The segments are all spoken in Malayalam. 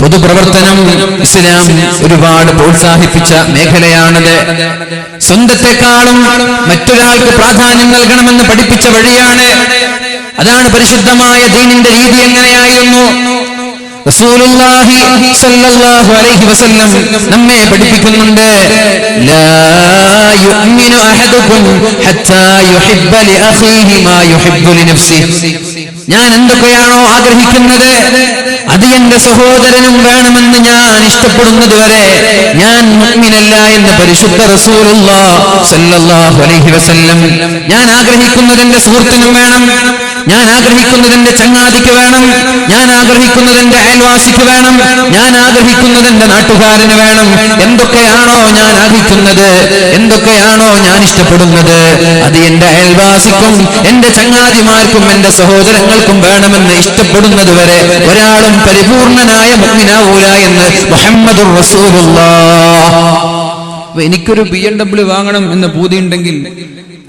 പൊതുപ്രവർത്തനം ഇസ്ലാം ഒരുപാട് പ്രോത്സാഹിപ്പിച്ച മേഖലയാണത്. സ്വന്തത്തെക്കാളും മറ്റൊരാൾക്ക് പ്രാധാന്യം നൽകണമെന്ന് പഠിപ്പിച്ച വഴിയാണ്. അതാണ് പരിശുദ്ധമായ ദീനിന്റെ രീതി. എങ്ങനെയായിരുന്നു റസൂലുള്ളാഹി സ്വല്ലല്ലാഹു അലൈഹി വസല്ലം നമ്മെ പഠിപ്പിക്കുന്നുണ്ട്, ലാ യുഅ്മിനു അഹദുകും ഹത്താ യുഹിബ്ബ ലിഅഖീഹി മാ യുഹിബ്ബു ലിനഫ്സിഹി. ഞാൻ എന്തൊക്കെയാണോ ആഗ്രഹിക്കുന്നത് അത് എന്റെ സഹോദരനും വേണമെന്ന് ഞാൻ ഇഷ്ടപ്പെടുന്നത് വരെ ഞാൻ മുഅ്മിനല്ല എന്ന് പരിശുദ്ധ റസൂലുള്ളാഹി സ്വല്ലല്ലാഹു അലൈഹി വസല്ലം. ഞാൻ ആഗ്രഹിക്കുന്നത് എന്റെ സുഹൃത്തിനും വേണം, ഞാൻ ആഗ്രഹിക്കുന്നത് എന്റെ ചങ്ങാതിക്ക് വേണം, ഞാൻ ആഗ്രഹിക്കുന്നത് എന്റെ അയൽവാസിക്ക് വേണം, ഞാൻ ആഗ്രഹിക്കുന്നത് എന്റെ നാട്ടുകാരന് വേണം. എന്തൊക്കെയാണോ ഞാൻ ആഗ്രഹിക്കുന്നത്, എന്തൊക്കെയാണോ ഞാൻ ഇഷ്ടപ്പെടുന്നത് അത് എന്റെ അയൽവാസിക്കും എന്റെ ചങ്ങാതിമാർക്കും എന്റെ സഹോദരങ്ങൾക്കും വേണമെന്ന് ഇഷ്ടപ്പെടുന്നത് വരെ ഒരാളും പരിപൂർണനായ മുഅ്മിനാവൂല എന്ന് മുഹമ്മദുർ റസൂലുള്ളാഹ്. എനിക്കൊരു BMW വാങ്ങണം എന്ന പൂതിയുണ്ടെങ്കിൽ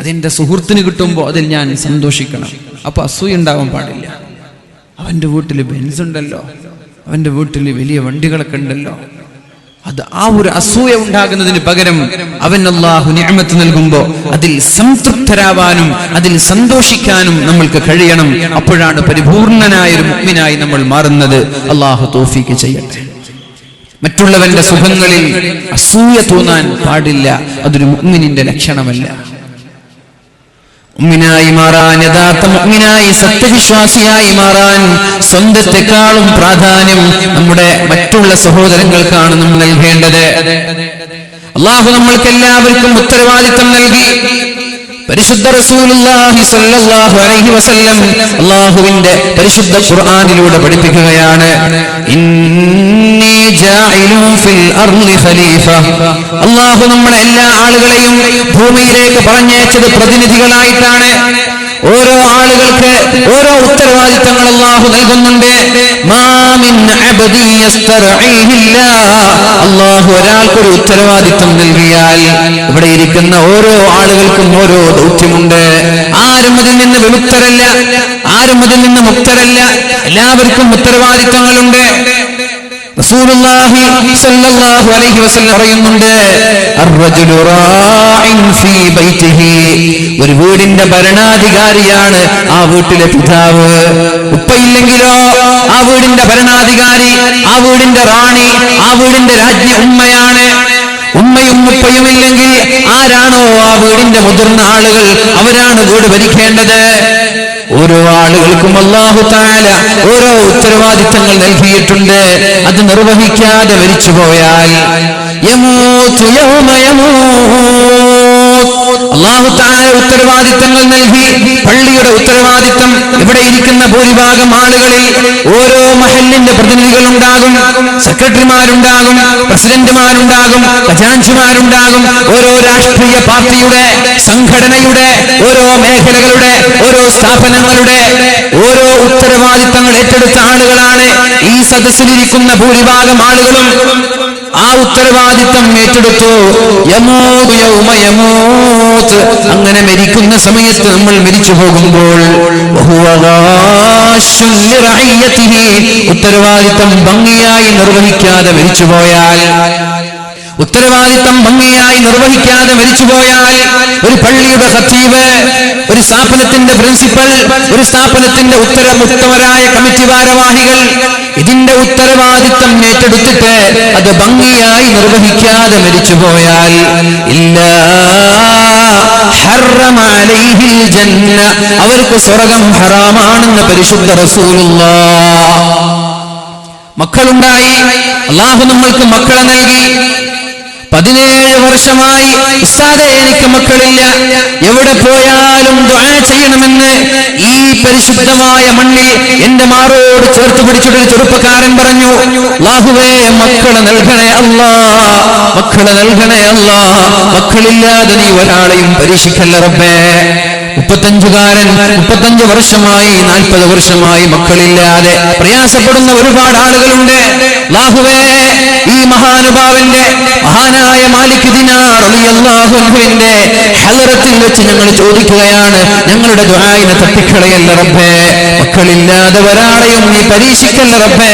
അതെന്റെ സുഹൃത്തിന് കിട്ടുമ്പോൾ അതിൽ ഞാൻ സന്തോഷിക്കണം. അപ്പൊ അസൂയ ഉണ്ടാവാൻ പാടില്ല. അവന്റെ വീട്ടിൽ ബെൻസ് ഉണ്ടല്ലോ, അവന്റെ വീട്ടിൽ വലിയ വണ്ടികളൊക്കെ ഉണ്ടല്ലോ, അത് ആ ഒരു അസൂയ ഉണ്ടാകുന്നതിന് പകരം അവൻ അല്ലാഹു നിഅമത്ത് നൽകുമ്പോൾ അതിൽ സംതൃപ്തരാവാനും അതിൽ സന്തോഷിക്കാനും നമ്മൾക്ക് കഴിയണം. അപ്പോഴാണ് പരിപൂർണനായ ഒരു മുഅ്മിനായി നമ്മൾ മാറുന്നത്. അല്ലാഹു തൗഫീഖ് ചെയ്യട്ടെ. മറ്റുള്ളവന്റെ സുഖങ്ങളിൽ അസൂയ തോന്നാൻ പാടില്ല. അതൊരു മുഅ്മിനിന്റെ ലക്ഷണമല്ല. മുഅ്മിനായി മാറാൻ, യഥാർത്ഥ മുഅ്മിനായി സത്യവിശ്വാസിയായി മാറാൻ സ്വന്തത്തെക്കാളും പ്രാധാന്യം നമ്മുടെ മറ്റുള്ള സഹോദരങ്ങൾക്കാണ് നമ്മൾ നൽകേണ്ടത്. അല്ലാഹു നമ്മൾക്ക് എല്ലാവർക്കും ഉത്തരവാദിത്തം നൽകി. പരിശുദ്ധ റസൂലുള്ളാഹി സ്വല്ലല്ലാഹു അലൈഹി വസല്ലം അല്ലാഹുവിന്റെ പരിശുദ്ധ ഖുർആനിലൂടെ പഠിപ്പിക്കുകയാണ്, ഇന്നി ജാഇലു ഫിൽ അർളി ഖലീഫ. അല്ലാഹു നമ്മളെ എല്ലാ ആളുകളെയും ഭൂമിയിലേക്ക് പറഞ്ഞയച്ചത് പ്രതിനിധികളായിട്ടാണ്. ഓരോ ആളുകൾക്ക് ഓരോ ഉത്തരവാദിത്തങ്ങൾ അല്ലാഹു നൽകുന്നുണ്ട്. മാ മിൻ അബ്ദി യസ്തർഈഹില്ലാ. അല്ലാഹു ഒരാൾക്കൊരു ഉത്തരവാദിത്തം നൽകിയാൽ ഇവിടെ ഇരിക്കുന്ന ഓരോ ആളുകൾക്കും ഓരോ ദൗത്യമുണ്ട്. ആരും അതിൽ നിന്ന് വിമുക്തരല്ല, ആരും അതിൽ നിന്ന് മുക്തരല്ല. എല്ലാവർക്കും ഉത്തരവാദിത്തങ്ങളുണ്ട്. റസൂലുള്ളാഹി സ്വല്ലല്ലാഹു അലൈഹി വസല്ലം പറയുന്നുണ്ട്, അർറജുലു റാഇൻ ഫീ ബൈതിഹി. ഒരു വീടിന്റെ ഭരണാധികാരിയാണ് ആ വീട്ടിലെ പിതാവ്. ഉപ്പയില്ലെങ്കിലോ ആ വീടിന്റെ ഭരണാധികാരി, ആ വീടിന്റെ റാണി, ആ വീടിന്റെ രാജ്ഞി ഉമ്മയാണ്. ഉമ്മയും ഉപ്പയും ഇല്ലെങ്കിൽ ആരാണോ ആ വീടിന്റെ മുതിർന്ന ആളുകൾ, അവരാണ് വീട് ഭരിക്കേണ്ടത്. ഓരോ ആളുകൾക്കും അല്ലാഹു തആല ഓരോ ഉത്തരവാദിത്തങ്ങൾ നൽകിയിട്ടുണ്ട്. അത് നിർവഹിക്കാതെ മരിച്ചുപോയാൽ യമൂതു യൗമ യമൂത്. അല്ലാഹു തആല ഉത്തരവാദിത്തങ്ങൾ നൽകി. പള്ളിയുടെ ഉത്തരവാദിത്തം, ഇവിടെ ഇരിക്കുന്ന ഭൂരിഭാഗം ആളുകളിൽ ഓരോ മഹല്ലിന്റെ പ്രതിനിധികളുണ്ടാകും, സെക്രട്ടറിമാരുണ്ടാകും, പ്രസിഡന്റുമാരുണ്ടാകും, ഖജാൻജിമാരുണ്ടാകും. ഓരോ രാഷ്ട്രീയ പാർട്ടിയുടെ, സംഘടനയുടെ, ഓരോ മേഖലകളുടെ, ഓരോ സ്ഥാപനങ്ങളുടെ ഓരോ ഉത്തരവാദിത്തങ്ങൾ ഏറ്റെടുത്ത ആളുകളാണ് ഈ സദസ്സിലിരിക്കുന്ന ഭൂരിഭാഗം ആളുകളും. ആ ഉത്തരവാദിത്തം ഏറ്റെടുത്തു. യമൂതു യൗമ യമൂത്. അങ്ങനെ മരിക്കുന്ന സമയത്ത് നമ്മൾ മരിച്ചു പോകുമ്പോൾ വഹുവ ഗാശുൻ ലിറഇയതിഹി. ഉത്തരവാദിത്തം ഭംഗിയായി നിർവഹിക്കാതെ മരിച്ചുപോയാൽ, ഉത്തരവാദിത്തം ഭംഗിയായി നിർവഹിക്കാതെ മരിച്ചുപോയാൽ, ഒരു പള്ളിയുടെ ഖത്തീബ്, ഒരു സ്ഥാപനത്തിന്റെ പ്രിൻസിപ്പൽ, ഒരു സ്ഥാപനത്തിന്റെ ഉത്തരവായ കമ്മിറ്റി ഭാരവാഹികൾ ഇതിന്റെ ഉത്തരവാദിത്തം ഏറ്റെടുത്തിട്ട് അത് ഭംഗിയായി നിർവഹിക്കാതെ മരിച്ചുപോയാൽ ഇല്ലാ ഹറമ അലൈഹിൽ ജന്ന. അവർക്ക് സ്വർഗ്ഗം ഹറാമാണെന്ന് പരിശുദ്ധ റസൂലുള്ളാഹ്. മക്കളുണ്ടായി, അല്ലാഹു നമ്മൾക്ക് മക്കളെ നൽകി. 17 വർഷമായി ഉസ്താദേ എനിക്ക് മക്കളില്ല, എവിടെ പോയാലും ദുആ ചെയ്യണമെന്ന് ഈ പരിശുദ്ധമായ മണ്ണിൽ എന്റെ മാറോട് ചേർത്ത് പിടിച്ചിട്ടൊരു ചെറുപ്പക്കാരൻ പറഞ്ഞു. അല്ലാഹുവേ മക്കളെ നൽകണേ അല്ലാ, മക്കളെ നൽകണേ അല്ലാ. മക്കളില്ലാതെ നീ ഒരാളെയും പരീക്ഷിക്കല്ല റബ്ബേ. 35 വർഷമായി 40 വർഷമായി മക്കളില്ലാതെ പ്രയാസപ്പെടുന്ന ഒരുപാട് ആളുകളുണ്ട്. അല്ലാഹുവേ ഈ മഹാനുഭാവന്റെ മഹാനായ മാലിക് ദിനാർ റളിയല്ലാഹു അൻഹുവിന്റെ ഹളറത്തിൽ വെച്ച് ഞങ്ങൾ ചോദിക്കുകയാണ്, ഞങ്ങളുടെ ദുആഇനെ തട്ടിക്കളയല്ല റബ്ബേ, മക്കളില്ലാതെ ഒരാളെയും നീ പരീക്ഷിക്കല്ല റബ്ബേ,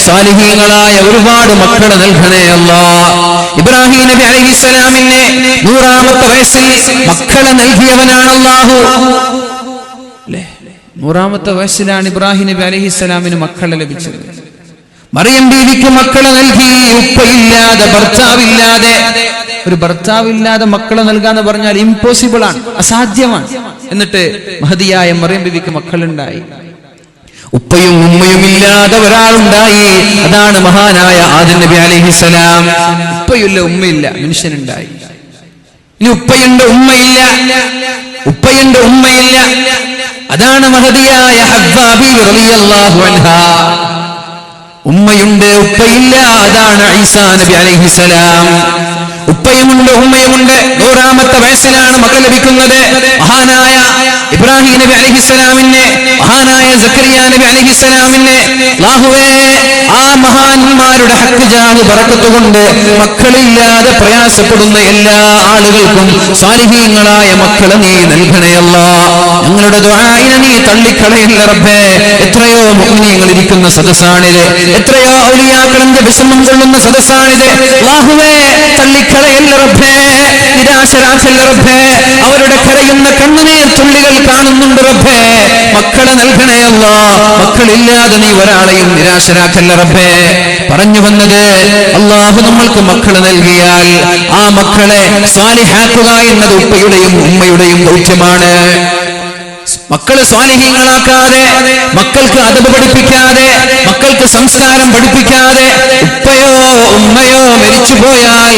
സാലിഹീങ്ങളായ ഒരുപാട് മക്കളെ നൽകണേ അല്ലാഹ്. ഇബ്രാഹിം നബി അലൈഹിസ്സലാമിനെ 100ാമത്തെ വയസ്സിൽ മക്കളെ നൽകിയവനാണ് അല്ലാഹു. 100ാമത്തെ വയസ്സിലാണ് ഇബ്രാഹിം നബി അലൈഹിസ്സലാമിന് മക്കളെ ലഭിച്ചത്. മറിയം ബീവിക്ക് മക്കളെ നൽകി. ഉപ്പയില്ലാതെ ഭർത്താവില്ലാതെ, ഒരു ഭർത്താവില്ലാതെ മക്കളെ നൽകാന്ന് പറഞ്ഞാൽ ഇമ്പോസിബിൾ ആണ്, അസാധ്യമാണ്. എന്നിട്ട് മഹദിയായ മറിയം ബീവിക്ക് മക്കളുണ്ടായി. ഉപ്പയും ഉമ്മയും ഇല്ലാതെ ഒരാളുണ്ടായി, അതാണ് മഹാനായ ആദം നബി അലൈഹിസ്സലാം. ഉപ്പയില്ല ഉമ്മയില്ല, മനുഷ്യനുണ്ടായി. ഇനി ഉപ്പയുണ്ട് ഉമ്മയില്ല, ഉപ്പയുണ്ട് ഉമ്മയില്ല, അതാണ് മഹദിയായ ഹവ്വാ ബീവി റളിയല്ലാഹു അൻഹാ. ഉമ്മയുണ്ട് ഉപ്പയില്ല, അതാണ് ഈസാ നബി അലൈഹിസ്സലാം. ഉപ്പയുമുണ്ട് ഉമ്മയുമുണ്ട്. 100ാമത്തെ വയസ്സിലാണ് മക്കൾ ലഭിക്കുന്നത്. മഹാനായ ഇബ്രാഹിം നബി അലൈഹിസ്സലാമിനെ, മഹാനായ സക്കരിയ നബി അലൈഹിസ്സലാമിനെ അല്ലാഹുവേ ആ മഹാന്മാരുടെ ഹക്ക് ജാഹ് ബറക്കത്ത് കൊണ്ട് മക്കളില്ലാതെ പ്രയാസപ്പെടുന്ന എല്ലാ ആളുകൾക്കും സാലിഹീങ്ങളായ മക്കളെ നീ നൽകണേ അല്ലാഹ്. ഞങ്ങളുടെ ദുആഇനെ നീ തള്ളിക്കളയല്ല റബ്ബേ. എത്രയോ മുഅ്മിനീങ്ങൾ ഇരിക്കുന്ന സദസ്സാണിത്, എത്രയോ ഔലിയാക്കളിന്റെ വിഷമം കൊള്ളുന്ന സദസ്സാണിത്. അല്ലാഹുവേ തള്ളിക്കളയല്ല റബ്ബേ, നിരാശരാക്കല്ല റബ്ബേ. അവരുടെ കരയുന്ന കണ്ണുനീർ തുള്ളികൾ കാണുന്നുണ്ട് റബ്ബേ. മക്കളെ നൽകണേ അല്ലാഹ്. മക്കളില്ലാതെ നീ ഒരാളെയും നിരാശരാക്കല്ല റബ്ബേ. പറഞ്ഞു വന്നത്, അല്ലാഹു നമ്മൾക്ക് മക്കളെ നൽകിയാൽ ആ മക്കളെ സ്വാലിഹാക്കുക എന്നത് ഉപ്പയുടെയും ഉമ്മയുടെയും ദൗത്യമാണ്. മക്കള് സ്വാലിഹീങ്ങളാക്കാതെ, മക്കൾക്ക് അദബ് പഠിപ്പിക്കാതെ, മക്കൾക്ക് സംസ്കാരം പഠിപ്പിക്കാതെ ഉപ്പയോ ഉമ്മയോ മരിച്ചു പോയാൽ